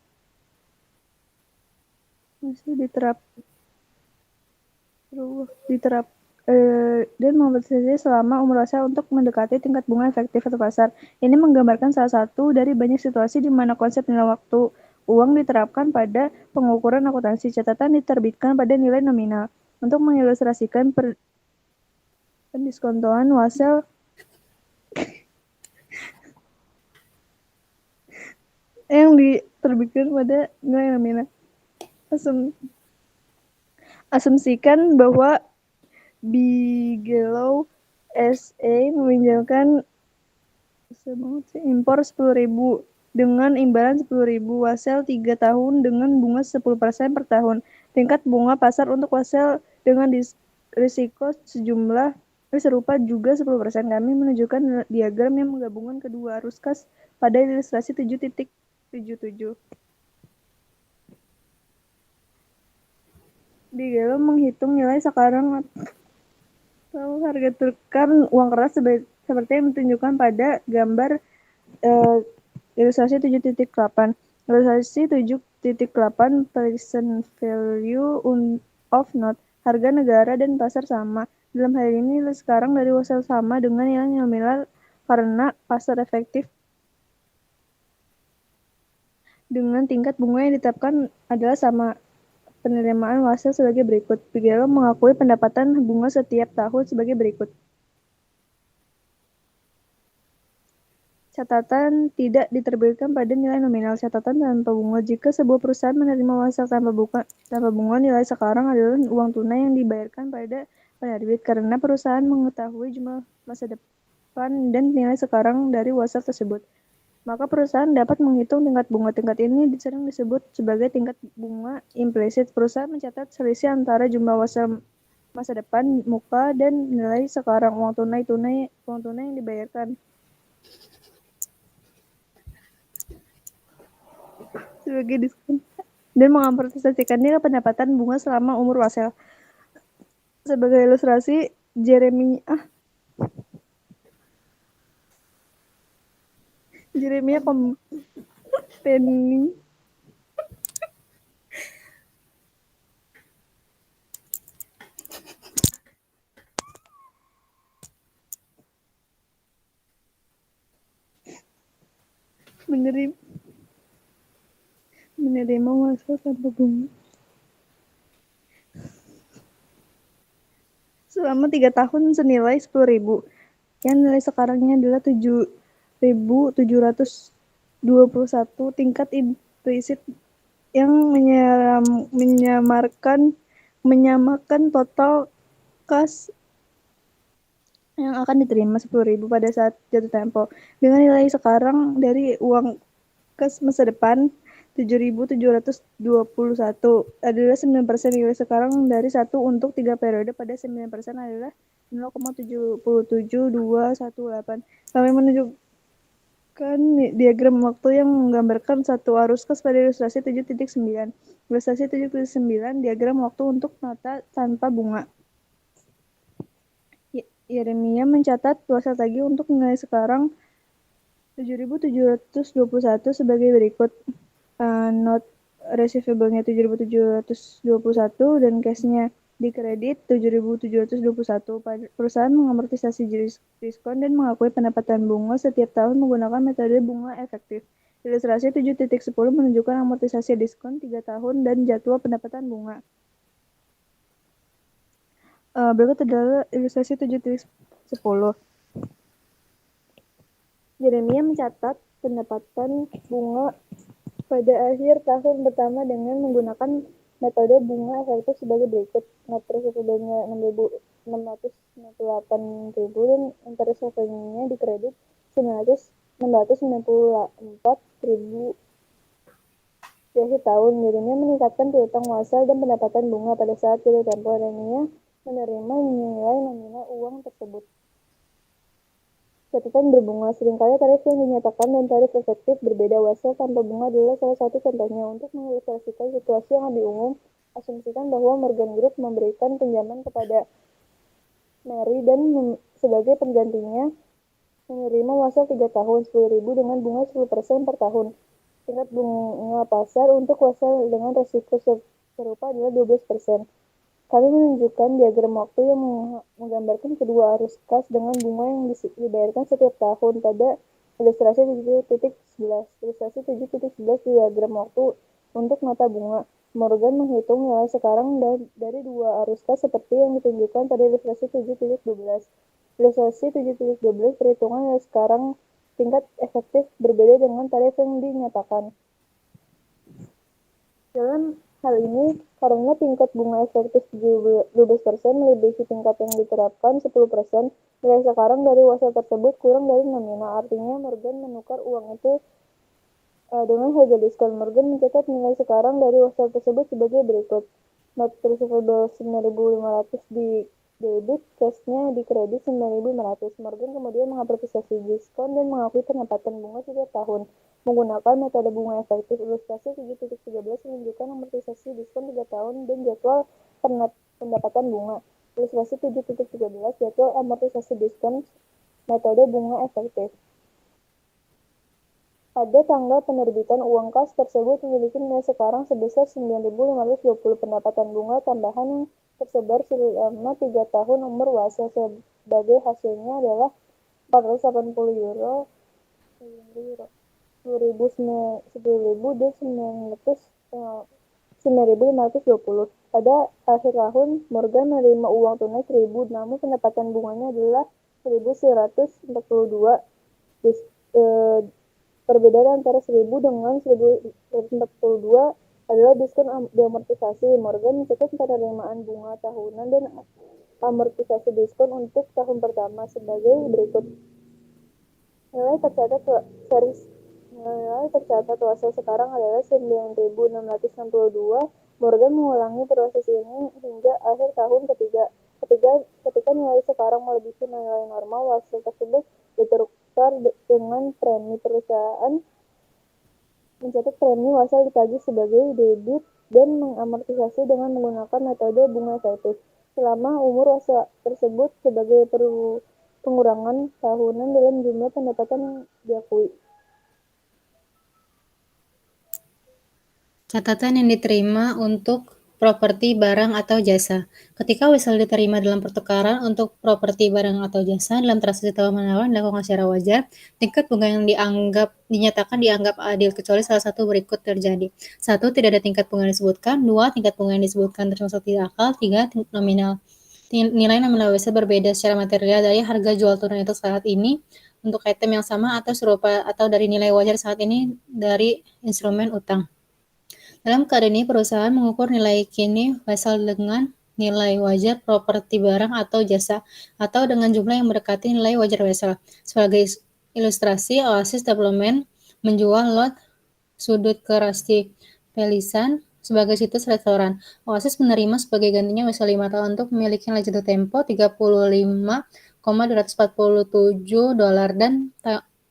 dan mengamortisasi selama umur wesel untuk mendekati tingkat bunga efektif atau pasar. Ini menggambarkan salah satu dari banyak situasi di mana konsep nilai waktu uang diterapkan pada pengukuran akuntansi. Catatan diterbitkan pada nilai nominal. Untuk mengilustrasikan pendiskontoan wesel yang diterbitkan pada nilai nominal. Asumsikan bahwa Bigelow SA meminjamkan impor 10.000 dengan imbalan 10.000 wesel 3 tahun dengan bunga 10% per tahun. Tingkat bunga pasar untuk wesel dengan risiko serupa juga 10%. Kami menunjukkan diagram yang menggabungkan kedua arus kas pada ilustrasi 7.77. Bigelow menghitung nilai sekarang atau harga tukar uang kertas seperti yang ditunjukkan pada gambar ilustrasi 7.8. Ilustrasi 7.8 present value of note. Harga negara dan pasar sama. Dalam hal ini nilai sekarang dari wesel sama dengan nilai nominal karena pasar efektif dengan tingkat bunga yang ditetapkan adalah sama. Penerimaan wesel sebagai berikut. Bigelow mengakui pendapatan bunga setiap tahun sebagai berikut. Catatan tidak diterbitkan pada nilai nominal. Catatan tanpa bunga. Jika sebuah perusahaan menerima wesel tanpa bunga, nilai sekarang adalah uang tunai yang dibayarkan pada penerbit karena perusahaan mengetahui jumlah masa depan dan nilai sekarang dari wesel tersebut. Maka perusahaan dapat menghitung tingkat bunga. Tingkat ini sering disebut sebagai tingkat bunga implisit. Perusahaan mencatat selisih antara jumlah wesel masa depan muka dan nilai sekarang uang tunai yang dibayarkan sebagai diskon dan mengamortisasikannya ke pendapatan bunga selama umur wesel. Sebagai ilustrasi, Jeremia Company menerima uang tanpa bunga selama 3 tahun senilai 10.000, yang nilai sekarangnya adalah 7.721. Tingkat implisit yang menyamakan total kas yang akan diterima 10.000 pada saat jatuh tempo dengan nilai sekarang dari uang kas masa depan 7.721 adalah 9%. Nilai sekarang dari 1 untuk 3 periode pada 9% adalah 0,77218. Kami menunjukkan diagram waktu yang menggambarkan satu arus kas pada ilustrasi 7.9. Ilustrasi 7.9 diagram waktu untuk nota tanpa bunga. Yeremia mencatat luas lagi untuk nilai sekarang 7.721 sebagai berikut. Note receivable-nya 7.721 dan cash-nya di kredit 7.721. Perusahaan mengamortisasi diskon dan mengakui pendapatan bunga setiap tahun menggunakan metode bunga efektif. Ilustrasi 7.10 menunjukkan amortisasi diskon 3 tahun dan jadwal pendapatan bunga. Berikut adalah ilustrasi 7.10. Jeremia mencatat pendapatan bunga pada akhir tahun pertama dengan menggunakan metode bunga efektif sebagai berikut. Net receivable-nya 698.000 dan interest revenue-nya di kredit 694.000 di akhir tahun. Jeremia meningkatkan piutang wasal dan pendapatan bunga pada saat jatuh tempo. Jeremia menerima nilai nominal uang tersebut. Catatan berbunga. Seringkali tarif yang dinyatakan dan tarif efektif berbeda. Wasal tanpa bunga adalah salah satu contohnya. Untuk mengilustrasikan situasi yang lebih umum, asumsikan bahwa Morgan Group memberikan pinjaman kepada Mary dan sebagai penggantinya menerima wasal 3 tahun 10.000 dengan bunga 10% per tahun. Tingkat bunga pasar untuk wasal dengan resiko serupa adalah 12%. Kami menunjukkan diagram waktu yang menggambarkan kedua arus kas dengan bunga yang dibayarkan setiap tahun pada ilustrasi 7.11. Ilustrasi 7.11 diagram waktu untuk nota bunga. Morgan menghitung nilai sekarang dari dua arus kas seperti yang ditunjukkan pada ilustrasi 7.12. Ilustrasi 7.12 perhitungan nilai sekarang tingkat efektif berbeda dengan tarif yang dinyatakan. Dalam hal ini, karena tingkat bunga efektif 12% melebihi tingkat yang diterapkan 10%, nilai sekarang dari wasal tersebut kurang dari nominal. Artinya, Morgan menukar uang itu dengan harga diskon. Morgan mencatat nilai sekarang dari wasal tersebut sebagai berikut. Note receivable 9.500 di debit, cash-nya di kredit 9.500. Morgan kemudian mengapresiasi diskon dan mengakui pendapatan bunga setiap tahun menggunakan metode bunga efektif. Ilustrasi 7.13 menunjukkan amortisasi diskon 3 tahun dan jadwal pendapatan bunga. Ilustrasi 7.13 jadwal amortisasi diskon metode bunga efektif. Pada tanggal penerbitan uang kas tersebut memiliki nilai sekarang sebesar 9.520. Pendapatan bunga tambahan yang tersebar selama 3 tahun umur wasal sebagai hasilnya adalah 480 euro, 10.000 dan 9.520. Pada akhir tahun, Morgan menerima uang tunai 1.000, namun pendapatan bunganya adalah 1.142. Perbedaan antara 1.000 dengan 1.142 adalah diskon diamortisasi. Morgan mencatat penerimaan bunga tahunan dan amortisasi diskon untuk tahun pertama sebagai berikut. Nilai tercatat wasal sekarang adalah 9.662. Morgan mengulangi proses ini hingga akhir tahun ketiga. Ketika nilai sekarang melebihi nilai normal, wasal tersebut ditukar dengan premi. Perusahaan mencatat premi wasal ditagih sebagai debit dan mengamortisasi dengan menggunakan metode bunga efektif selama umur wasal tersebut sebagai pengurangan tahunan dalam jumlah pendapatan yang diakui. Catatan yang diterima untuk properti barang atau jasa. Ketika wesel diterima dalam pertukaran untuk properti barang atau jasa dalam transaksi tawar-menawar dilakukan secara wajar, tingkat bunga yang dinyatakan adil kecuali salah satu berikut terjadi. 1. Tidak ada tingkat bunga yang disebutkan. 2. Tingkat bunga yang disebutkan termasuk tidak akal. 3. Nilai nominal wesel berbeda secara material dari harga jual tunai untuk saat ini untuk item yang sama atau serupa atau dari nilai wajar saat ini dari instrumen utang. Dalam keadaan ini, perusahaan mengukur nilai kini wesel dengan nilai wajar properti barang atau jasa, atau dengan jumlah yang mendekati nilai wajar wesel. Sebagai ilustrasi, Oasis Development menjual lot sudut ke Rusty Pelisan sebagai situs restoran. Oasis menerima sebagai gantinya wesel 5 tahun untuk memiliki nilai jatuh tempo $35,247 dan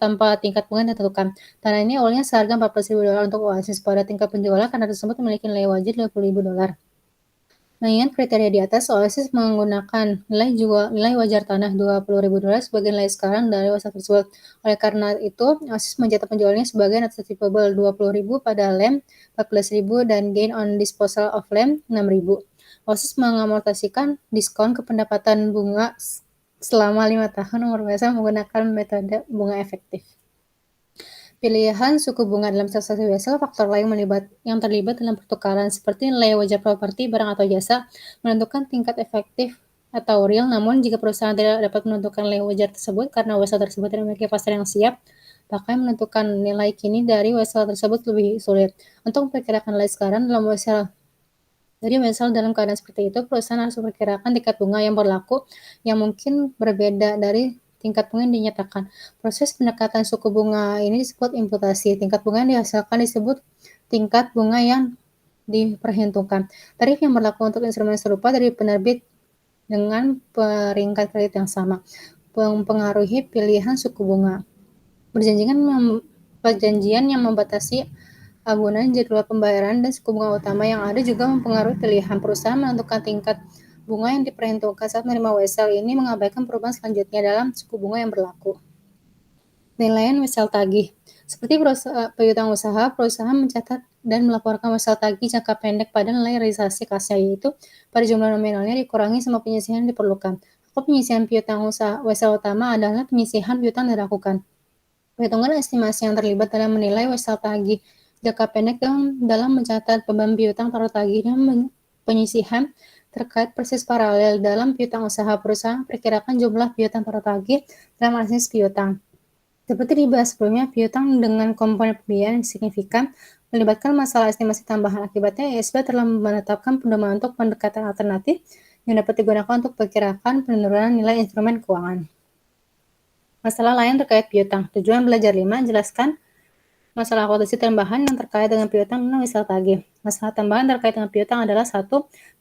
tanpa tingkat bunga yang ditentukan. Tanah ini awalnya seharga $14.000 untuk Oasis. Pada tingkat penjualan, tanah tersebut memiliki nilai wajar $20.000. Mengingat kriteria di atas, Oasis menggunakan nilai wajar tanah $20.000 sebagai nilai sekarang dari wesel tersebut. Oleh karena itu, Oasis mencatat penjualannya sebagai net receivable $20.000 pada land, $14.000 dan gain on disposal of land $6.000. Oasis mengamortasikan diskon ke pendapatan bunga selama 5 tahun nomor wesel menggunakan metode bunga efektif. Pilihan suku bunga dalam transaksi wesel, faktor lain yang terlibat dalam pertukaran seperti nilai wajar properti, barang atau jasa, menentukan tingkat efektif atau real. Namun, jika perusahaan tidak dapat menentukan nilai wajar tersebut karena wesel tersebut tidak memiliki pasar yang siap, maka menentukan nilai kini dari wesel tersebut lebih sulit. Untuk memperkirakan nilai sekarang dalam wesel dalam keadaan seperti itu, perusahaan harus memperkirakan tingkat bunga yang berlaku yang mungkin berbeda dari tingkat bunga yang dinyatakan. Proses pendekatan suku bunga ini disebut imputasi. Tingkat bunga yang dihasilkan disebut tingkat bunga yang diperhitungkan. Tarif yang berlaku untuk instrumen serupa dari penerbit dengan peringkat kredit yang sama mempengaruhi pilihan suku bunga. Perjanjian yang membatasi agunan jadwal pembayaran dan suku bunga utama yang ada juga mempengaruhi pilihan perusahaan menentukan tingkat bunga yang diperhitungkan saat menerima wesel. Ini mengabaikan perubahan selanjutnya dalam suku bunga yang berlaku. Penilaian wesel tagih. Seperti piutang usaha, perusahaan mencatat dan melaporkan wesel tagih jangka pendek pada nilai realisasi kasnya, yaitu pada jumlah nominalnya dikurangi sama penyisihan yang diperlukan. Penyisihan piutang wesel utama adalah penyisihan piutang yang dilakukan. Perhitungan estimasi yang terlibat dalam menilai wesel tagih jangka pendek dalam mencatat beban piutang paruh tagih dan penyisihan terkait persis paralel dalam piutang usaha. Perusahaan perkirakan jumlah piutang paruh tagih dalam analisis piutang. Seperti dibahas sebelumnya, piutang dengan komponen pembiayaan yang signifikan melibatkan masalah estimasi tambahan. Akibatnya, ISB telah menetapkan pedoman untuk pendekatan alternatif yang dapat digunakan untuk perkirakan penurunan nilai instrumen keuangan. Masalah lain terkait piutang. Tujuan belajar 5, jelaskan masalah akuntansi tambahan yang terkait dengan piutang dan wesel tagih. Masalah tambahan terkait dengan piutang adalah 1.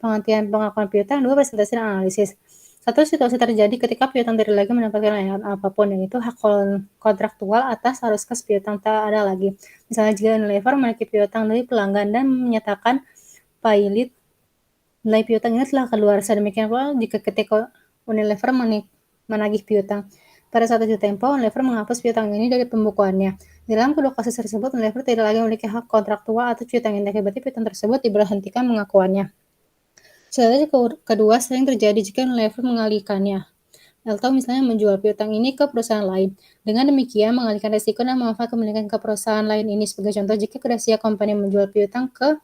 Pengertian pengakuan piutang. 2. Presentasi dan analisis. 1. Situasi terjadi ketika piutang tidak lagi mendapatkan layanan apapun, yaitu hak kontraktual atas arus kas piutang tak ada lagi. Misalnya jika Unilever memiliki piutang dari pelanggan dan menyatakan pilot nilai piutang ini telah keluar. Demikian pula jika ketika Unilever menagih piutang pada saat jatuh tempo, Unilever menghapus piutang ini dari pembukuannya. Dalam kedua kasus tersebut, Unilever tidak lagi memiliki hak kontraktual atas piutang ini. Akibatnya piutang tersebut diberhentikan pengakuannya. Situasi kedua sering terjadi jika Unilever mengalihkannya, atau misalnya menjual piutang ini ke perusahaan lain. Dengan demikian, mengalihkan risiko dan manfaat kepemilikan ke perusahaan lain ini. Sebagai contoh, jika Gracia Company menjual piutang ke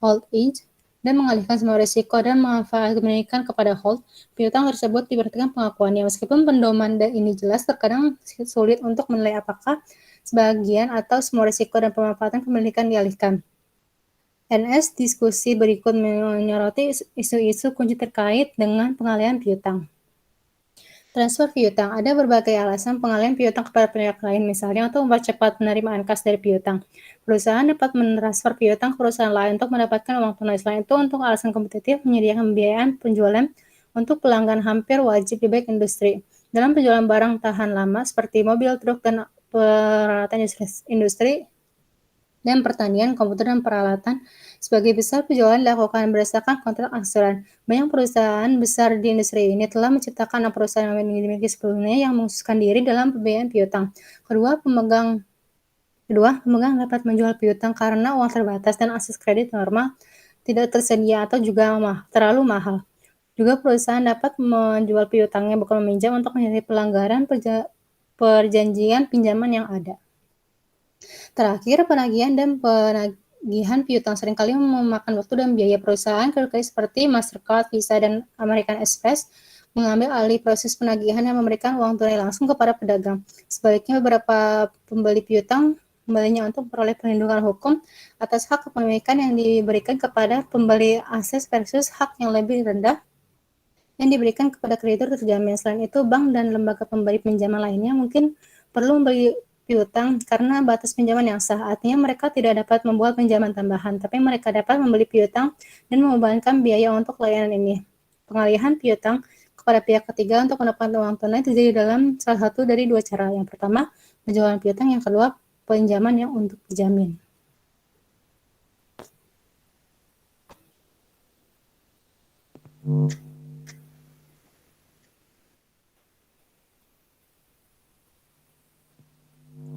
Hold Inc. dan mengalihkan semua risiko dan manfaat kepemilikan kepada Hold, piutang tersebut diberhentikan pengakuannya. Meskipun pedoman ini jelas, terkadang sulit untuk menilai apakah sebagian atau semua risiko dan pemanfaatan kepemilikan dialihkan. NS diskusi berikut menyoroti isu-isu kunci terkait dengan pengalihan piutang. Transfer piutang. Ada berbagai alasan pengalihan piutang kepada pihak lain, misalnya untuk mempercepat penerimaan kas dari piutang. Perusahaan dapat mentransfer piutang ke perusahaan lain untuk mendapatkan uang tunai. Selain itu, untuk alasan kompetitif, menyediakan pembiayaan penjualan untuk pelanggan hampir wajib di baik industri. Dalam penjualan barang tahan lama seperti mobil, truk, dan peralatan industri dan pertanian, komputer, dan peralatan, sebagai besar penjualan dilakukan berdasarkan kontrak angsuran. Banyak perusahaan besar di industri ini telah menciptakan perusahaan yang dimiliki sebelumnya yang mengkhususkan diri dalam pembiayaan piutang. Kedua, pemegang Kedua, pemegang dapat menjual piutang karena uang terbatas dan akses kredit normal tidak tersedia atau juga terlalu mahal. Juga perusahaan dapat menjual piutangnya bukan meminjam untuk menghindari pelanggaran perjanjian pinjaman yang ada. Terakhir, penagihan dan penagihan piutang seringkali memakan waktu dan biaya perusahaan seperti Mastercard, Visa, dan American Express mengambil alih proses penagihan dan memberikan uang tunai langsung kepada pedagang. Sebaliknya, beberapa pembeli piutang kembalinya untuk memperoleh perlindungan hukum atas hak kepemilikan yang diberikan kepada pembeli akses versus hak yang lebih rendah yang diberikan kepada kreditur terjamin. Selain itu, bank dan lembaga pemberi pinjaman lainnya mungkin perlu memberi piutang karena batas pinjaman yang sah. Artinya mereka tidak dapat membuat pinjaman tambahan, tapi mereka dapat membeli piutang dan membebankan biaya untuk layanan ini. Pengalihan piutang kepada pihak ketiga untuk mendapatkan uang tunai terjadi dalam salah satu dari dua cara. Yang pertama, penjualan piutang. Yang kedua, pinjaman yang untuk dijamin.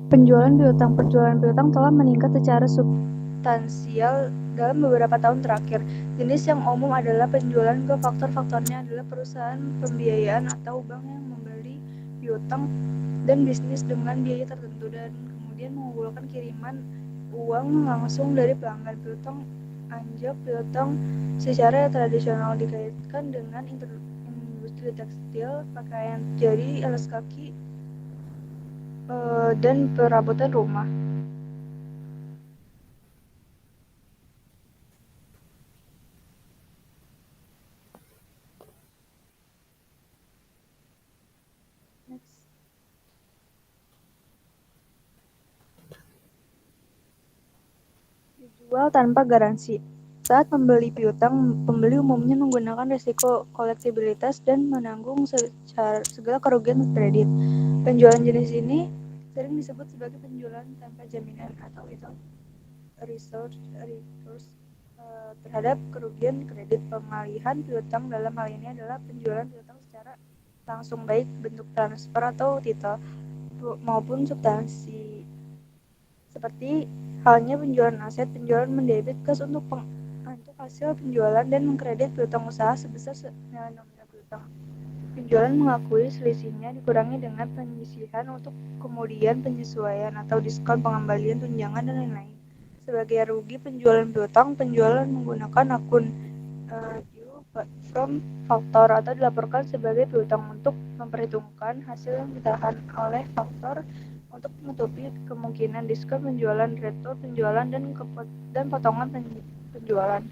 Penjualan piutang telah meningkat secara substansial dalam beberapa tahun terakhir. Jenis yang umum adalah penjualan ke faktornya adalah perusahaan pembiayaan atau bank yang membeli piutang dan bisnis dengan biaya tertentu dan kemudian mengumpulkan kiriman uang langsung dari pelanggan. Piutang anjak piutang secara tradisional dikaitkan dengan industri tekstil, pakaian jadi, alas kaki, dan perabotan rumah. Next. Dijual tanpa garansi. Saat membeli piutang, pembeli umumnya menggunakan risiko kolektibilitas dan menanggung segala kerugian kredit. Penjualan jenis ini sering disebut sebagai penjualan tanpa jaminan atau without recourse terhadap kerugian kredit. Pengalihan piutang dalam hal ini adalah penjualan piutang secara langsung, baik bentuk transfer atau titel maupun substansi. Seperti halnya penjualan aset, penjualan mendebit kas untuk hasil penjualan dan mengkredit piutang usaha sebesar nilai nominal piutang. Penjualan mengakui selisihnya dikurangi dengan penyisihan untuk kemudian penyesuaian atau diskon, pengembalian tunjangan, dan lain-lain. Sebagai rugi penjualan piutang, penjualan menggunakan akun due from faktor atau dilaporkan sebagai piutang untuk memperhitungkan hasil yang ditahan oleh faktor untuk menutupi kemungkinan diskon penjualan, retur penjualan, dan potongan penjualan.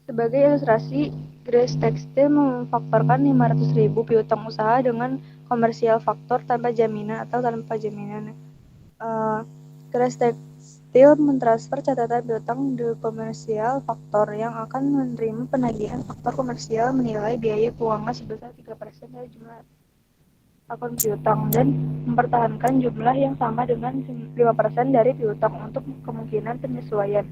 Sebagai ilustrasi, Grace Textile memfaktorkan 500.000 piutang usaha dengan komersial faktor tanpa jaminan atau tanpa jaminan. Grace Textile mentransfer catatan piutang de komersial faktor yang akan menerima penagihan faktor komersial menilai biaya keuangan sebesar 3% dari jumlah akun piutang dan mempertahankan jumlah yang sama dengan 5% dari piutang untuk kemungkinan penyesuaian.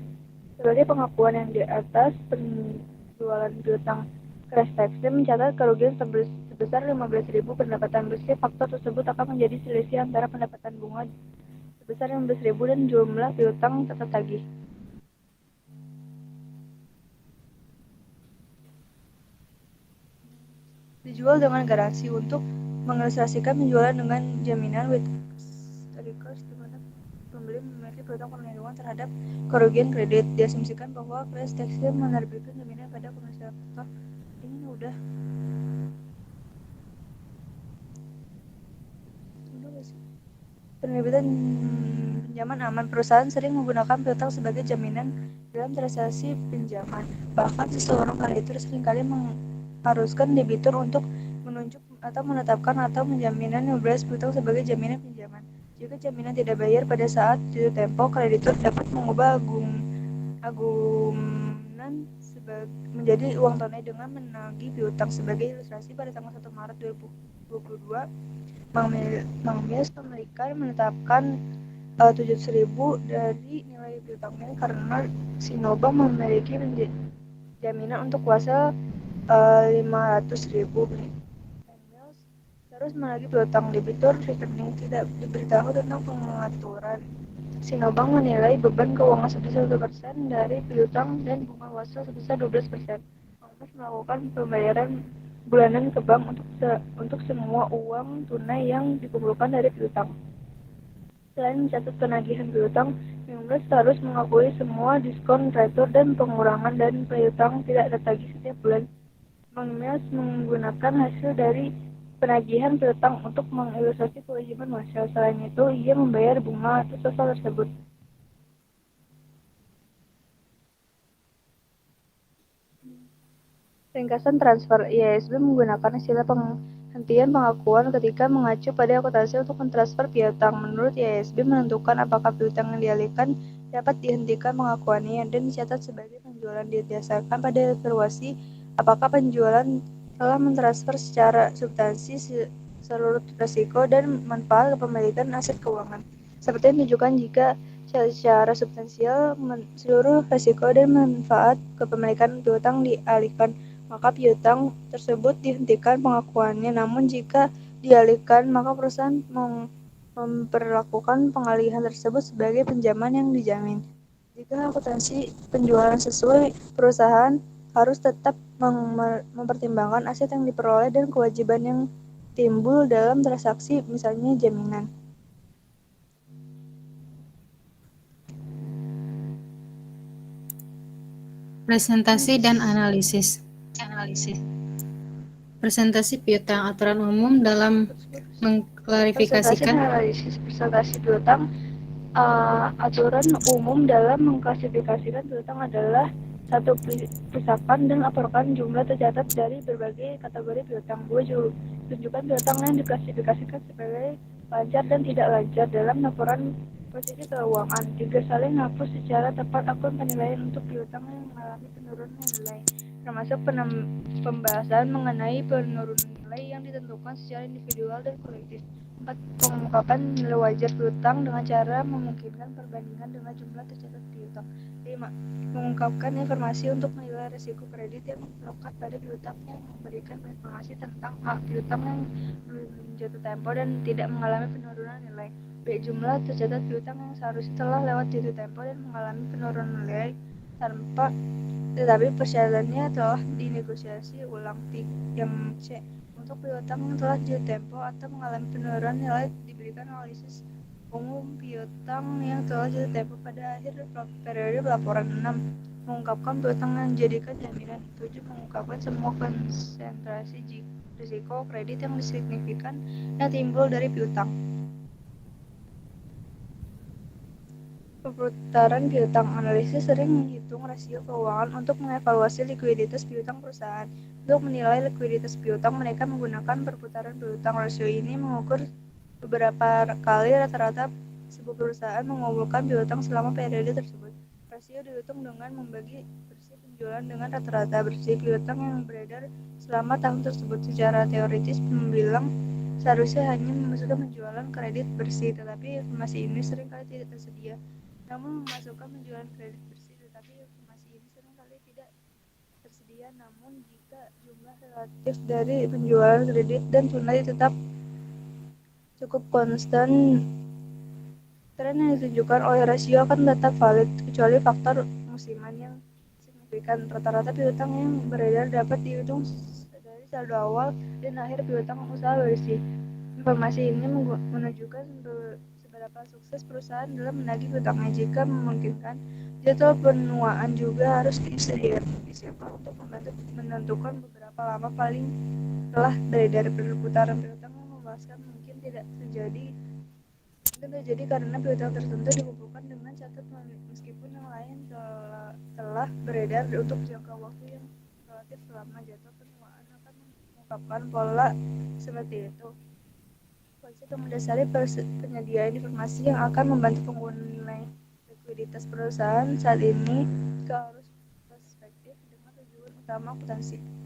Sebagai pengakuan yang di atas, penjualan piutang Grace Textile mencatat kerugian sebesar 15.000 pendapatan bersih. Faktor tersebut akan menjadi selisih antara pendapatan bunga sebesar 15.000 dan jumlah piutang tertagih. Dijual dengan garansi. Untuk mengilustrasikan penjualan dengan jaminan with recourse, di mana pembeli memiliki piutang perlindungan terhadap kerugian kredit. Diasumsikan bahwa Grace Textile menerbitkan jaminan pada komersial faktor. Ini udah penerbitan pinjaman aman. Perusahaan sering menggunakan piutang sebagai jaminan dalam transaksi pinjaman. Bahkan seseorang kreditur seringkali mengharuskan debitur untuk menunjuk atau menetapkan atau menjaminan 15 piutang sebagai jaminan pinjaman. Jika jaminan tidak bayar pada saat jatuh tempo, kreditur dapat mengubah agunan menjadi uang tunai dengan menagih piutang. Sebagai ilustrasi, pada tanggal 1 Maret 2022, Bank Mills Pemilikan menetapkan 700.000 dari nilai piutang ini karena Sinobank memiliki jaminan untuk kuasa 500.000. Mills terus menagih piutang debitur rekening tidak diberitahu tentang pengaturan. Sinobank menilai beban keuangan sebesar 1% dari piutang dan bunga wasa sebesar 12%. Harus melakukan pembayaran bulanan ke bank untuk semua uang tunai yang dikumpulkan dari piutang. Selain mencatat penagihan piutang, Mingles harus mengakui semua diskon, retur, dan pengurangan dan piutang tidak tertagih setiap bulan. Mingles menggunakan hasil dari penagihan piutang untuk mengilustrasi kewajiban masyarakat. Selain itu, ia membayar bunga atas sosial tersebut. Ringkasan transfer, IASB menggunakan istilah penghentian pengakuan ketika mengacu pada akuntansi untuk mentransfer piutang. Menurut IASB menentukan apakah piutang yang dialihkan dapat dihentikan pengakuannya dan dicatat sebagai penjualan didasarkan pada evaluasi apakah penjualan telah mentransfer secara substansi seluruh risiko dan manfaat kepemilikan aset keuangan. Seperti menunjukkan jika secara substansial seluruh risiko dan manfaat kepemilikan piutang dialihkan, maka piutang tersebut dihentikan pengakuannya. Namun jika dialihkan, maka perusahaan memperlakukan pengalihan tersebut sebagai pinjaman yang dijamin. Jika akuntansi penjualan sesuai, perusahaan harus tetap mempertimbangkan aset yang diperoleh dan kewajiban yang timbul dalam transaksi, misalnya jaminan. Presentasi dan analisis. Presentasi piutang aturan umum dalam mengklarifikasikan Presentasi piutang aturan umum dalam mengklasifikasikan piutang adalah satu, pisahkan dan laporkan jumlah tercatat dari berbagai kategori piutang. 2, tunjukkan piutang yang diklasifikasikan sebagai lancar dan tidak lancar dalam laporan posisi keuangan. 3, saling hapus secara tepat akun penilaian untuk piutang yang mengalami penurunan nilai, termasuk pembahasan mengenai penurunan nilai yang ditentukan secara individual dan kolektif. 4, pengungkapan nilai wajar piutang dengan cara memungkinkan perbandingan dengan jumlah tercatat piutang. 5, mengungkapkan informasi untuk menilai risiko kredit yang melekat pada piutang yang memberikan informasi tentang piutang yang belum jatuh tempo dan tidak mengalami penurunan nilai. B, jumlah tercatat piutang yang seharusnya telah lewat jatuh tempo dan mengalami penurunan nilai tetapi persyaratannya telah dinegosiasi ulang. Yang C, untuk piutang yang telah jatuh tempo atau mengalami penurunan nilai diberikan analisis umum piutang yang telah jatuh tempo pada akhir periode pelaporan. 6, mengungkapkan piutang yang dijadikan jaminan. 7, mengungkapkan semua konsentrasi risiko kredit yang signifikan yang timbul dari piutang. Perputaran piutang, analisis sering menghitung rasio keuangan untuk mengevaluasi likuiditas piutang perusahaan. Untuk menilai likuiditas piutang, mereka menggunakan perputaran piutang. Rasio ini mengukur beberapa kali rata-rata sebuah perusahaan mengumpulkan piutang selama periode tersebut. Rasio dihitung dengan membagi bersih penjualan dengan rata-rata bersih piutang yang beredar selama tahun tersebut. Secara teoritis, pembilang seharusnya hanya memasukkan penjualan kredit bersih, tetapi informasi ini seringkali tidak tersedia. Namun memasukkan penjualan kredit bersih, tetapi informasi ini seringkali tidak tersedia. Namun jika jumlah relatif dari penjualan kredit dan tunai tetap cukup konstan, tren yang ditunjukkan oleh rasio akan tetap valid, kecuali faktor musiman yang signifikan. Rata-rata piutang yang beredar dapat dihitung dari saldo awal dan akhir piutang usaha bersih. Informasi ini menunjukkan seberapa sukses perusahaan dalam menagih piutangnya. Jika memungkinkan, jadwal penuaan juga harus disiapkan untuk membantu menentukan beberapa lama paling telah beredar. Perputaran piutang yang memuaskan mungkin terjadi karena piutang tertentu dikumpulkan dengan catatan meskipun yang lain telah beredar untuk jangka waktu yang relatif lama. Jadwal penuaan akan mengungkapkan pola seperti itu. Konsep yang mendasari penyediaan informasi yang akan membantu pengguna menilai likuiditas perusahaan saat ini juga harus perspektif dengan tujuan utama akuntansi.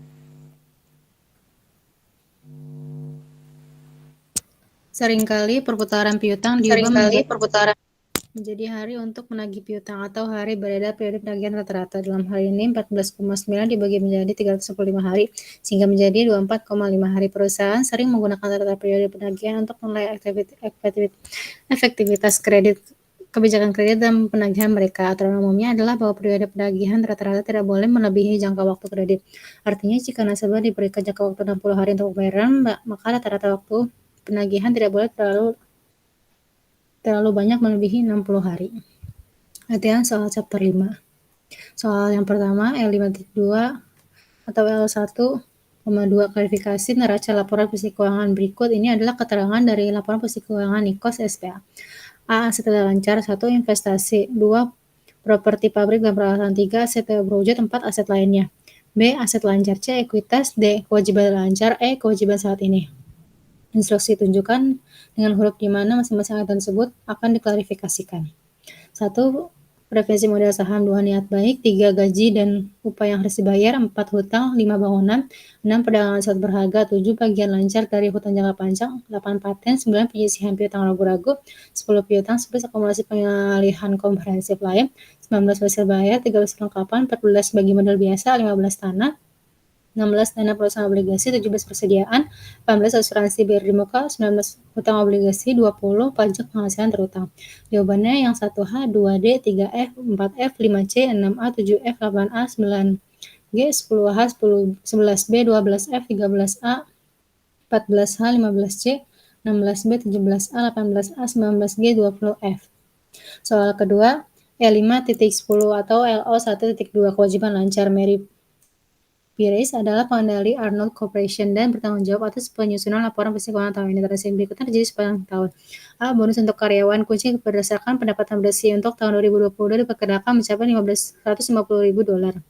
seringkali perputaran piutang diubah menjadi menjadi hari untuk menagih piutang atau hari beredar periode penagihan rata-rata. Dalam hal ini 14,9 dibagi menjadi 365 hari sehingga menjadi 24,5 hari. Perusahaan sering menggunakan rata-rata periode penagihan untuk menilai efektivitas kredit kebijakan kredit dan penagihan mereka. Aturan umumnya adalah bahwa periode penagihan rata-rata tidak boleh melebihi jangka waktu kredit. Artinya jika nasabah diberikan jangka waktu 60 hari untuk pembayaran, maka rata-rata waktu penagihan tidak boleh terlalu banyak melebihi 60 hari. Latihan soal chapter 5. Soal yang pertama, L5.2 atau L1,2 klarifikasi neraca laporan posisi keuangan berikut ini adalah keterangan dari laporan posisi keuangan Nikos SPA. A. Aset lancar. 1. Investasi. 2. Properti pabrik dan peralatan. 3. Aset berwujud. 4. Aset lainnya. B. Aset lancar. C. Ekuitas. D. Kewajiban lancar. E. Kewajiban saat ini. Instruksi tunjukkan dengan huruf di mana masing-masing ayat tersebut akan diklarifikasikan. 1. Preferensi modal saham. 2. Niat baik. 3. Gaji dan upah yang harus dibayar. 4. Hutang. 5. Bangunan. 6. Perdagangan aset berharga. 7. Bagian lancar dari hutang jangka panjang. 8. Paten. 9. Penyisihan piutang ragu-ragu. 10. Piutang. 11. Akumulasi pengalihan komprehensif lain. 19. Hasil bayar. 13. Kelengkapan. 14. Bagi modal biasa. 15. Tanah. 16. Dana perusahaan obligasi. 17. Persediaan. 18. Asuransi BRI muka. 19. Hutang obligasi. 20. Pajak penghasilan terutang. Jawabannya yang 1H, 2D, 3F, 4F, 5C, 6A, 7F, 8A, 9G, 10H, 11B, 12F, 13A, 14H, 15C, 16B, 17A, 18A, 19G, 20F. Soal kedua, L5.10 atau LO1.2 kewajiban lancar. Mary Pires adalah pengendali Arnold Corporation dan bertanggung jawab atas penyusunan laporan posisi keuangan tahun ini. Transaksi berikutnya terjadi sepanjang tahun. A. Bonus untuk karyawan kunci berdasarkan pendapatan bersih untuk tahun 2022 diperkirakan mencapai $150.000.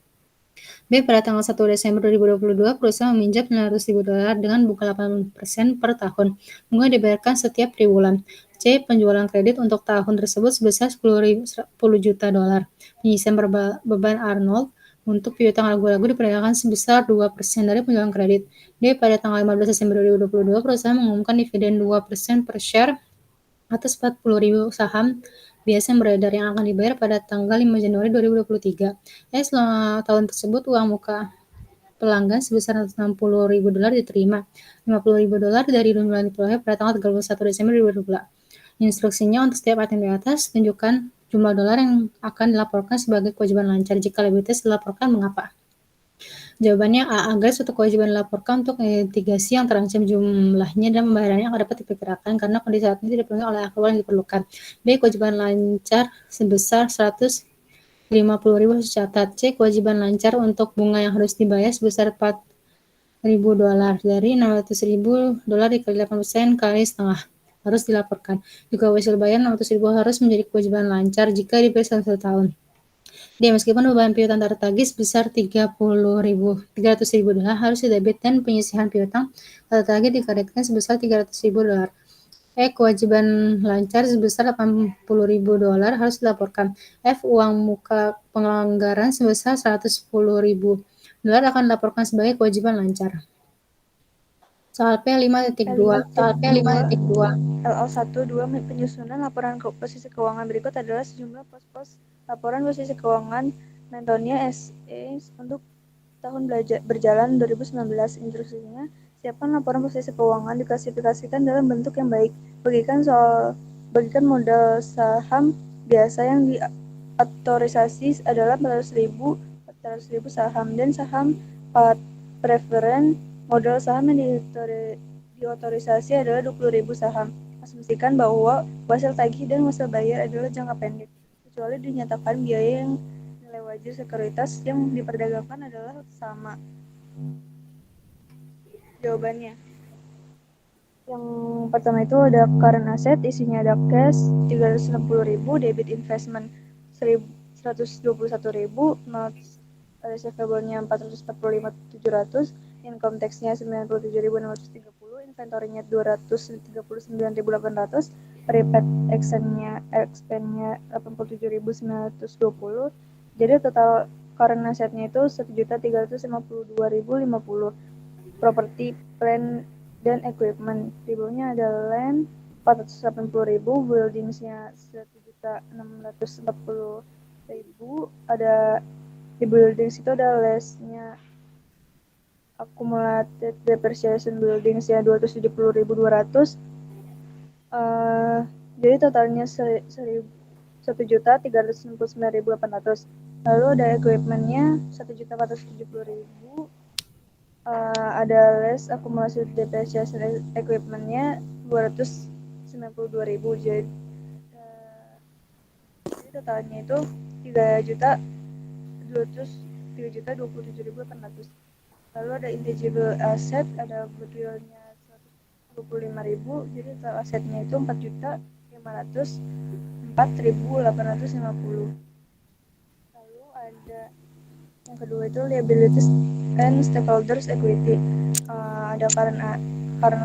B. Pada tanggal 1 Desember 2022, perusahaan meminjam $900.000 dengan bunga 8% per tahun. Bunga dibayarkan setiap triwulan. C. Penjualan kredit untuk tahun tersebut sebesar $10 juta. Penyisihan beban Arnold untuk piutang ragu-ragu diperkirakan sebesar 2% dari penjualan kredit. D. Pada tanggal 15 Desember 2022, perusahaan mengumumkan dividen 2% per share atas 40.000 saham biasa yang beredar yang akan dibayar pada tanggal 5 Januari 2023. Selama tahun tersebut, uang muka pelanggan sebesar $160.000 diterima. $50.000 dari jumlah diperoleh pada tanggal 31 Desember 2022. Instruksinya untuk setiap item di atas, tunjukkan jumlah dolar yang akan dilaporkan sebagai kewajiban lancar. Jika liabilitas dilaporkan, mengapa? Jawabannya A. Agar suatu kewajiban dilaporkan untuk litigasi yang terancam jumlahnya dan pembayarannya akan dapat diperkirakan karena kondisi saat ini tidak dipenuhi oleh aktual yang diperlukan. B. Kewajiban lancar sebesar 150.000 harus dicatat. C. Kewajiban lancar untuk bunga yang harus dibayar sebesar $4.000 dari $600.000 dikali 8% kali setengah harus dilaporkan. Juga hasil bayar $600.000 harus menjadi kewajiban lancar jika dibayar selama 1 tahun. D. Meskipun beban piutang tertagih sebesar $300.000 harus didebit dan penyisihan piutang tertagih dikaretkan sebesar $300.000. E. Kewajiban lancar sebesar $80.000 harus dilaporkan. F. Uang muka pelanggaran sebesar $110.000 akan dilaporkan sebagai kewajiban lancar. Soal P5.2. LO1.2 penyusunan laporan posisi keuangan berikut adalah sejumlah pos-pos laporan posisi keuangan Mantonia SE untuk tahun berjalan 2019. Instruksinya, siapkan laporan posisi keuangan diklasifikasikan dalam bentuk yang baik. Bagikan modal saham biasa yang diautorisasi adalah 400.000 saham dan saham preferen. Modal saham yang diotorisasi adalah 20.000 saham. Asumsikan bahwa hasil tagih dan hasil bayar adalah jangka pendek, kecuali dinyatakan biaya yang nilai wajar sekuritas yang diperdagangkan adalah sama. Jawabannya, yang pertama itu ada current asset, isinya ada cash 360.000, debit investment 121.000, notes receivable-nya 445.700, income tax-nya 97.630, inventory-nya 239.800, prepaid expense-nya 87.920. Jadi total current asset-nya itu 1.352.050. Property, plant, dan equipment. Ribunya ada land 480.000, buildings-nya 4.640.000. Ada di buildings itu ada lesnya accumulated depreciation buildings ya 270.200. Jadi totalnya 1.369.800. Lalu ada equipmentnya 1.470.000. Ada less akumulasi depreciation equipmentnya 292.000. Jadi totalnya itu 3.227.800. Lalu ada intangible asset, ada goodwillnya 125.000. Jadi total asetnya itu 4.504.850. Lalu ada yang kedua itu liabilities and stakeholders equity. Ada current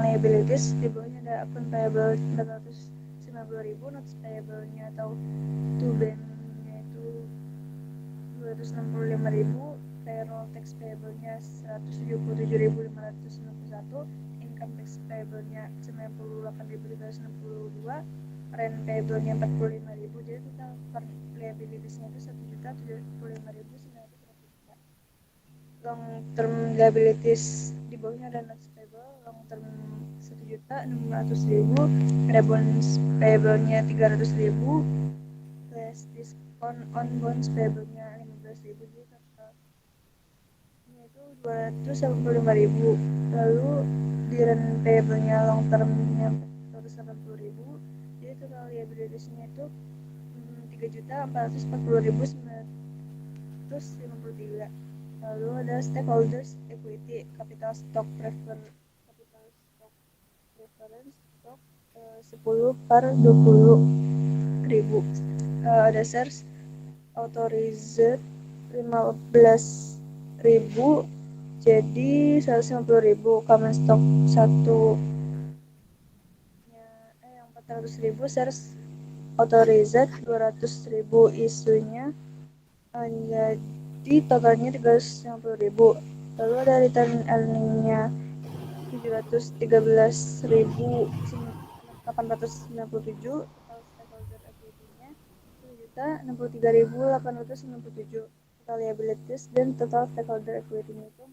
liabilities, di bawahnya ada account payable 490.000, notes payable-nya atau to bank-nya itu 265.000, payroll tax payable-nya 177.591, income tax payable-nya 98.362, rent payable-nya 45.000. Jadi total liabilities-nya itu 1.075.900. Long term liabilities di bawahnya ada notes payable, long term 1.600.000, ada bonds payable-nya 300.000, less discount on bonds payable-nya 15.000. Jadi totalnya itu 285.000. Lalu di rent payable-nya long term-nya 180.000. Jadi total liabilities-nya itu 3.440.953. Lalu ada stakeholders equity, capital stock preference stock 10 per 20.000. Ada shares authorized 15.000, jadi 150.000. Common stock 400.000, shares authorized 200.000 isunya, jadi totalnya 350.000. Lalu ada return earning-nya 713.897. Total stakeholder equity-nya 1.063.897. Total liabilities dan total stakeholder equity-nya itu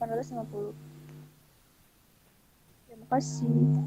4.540.850. Terima kasih.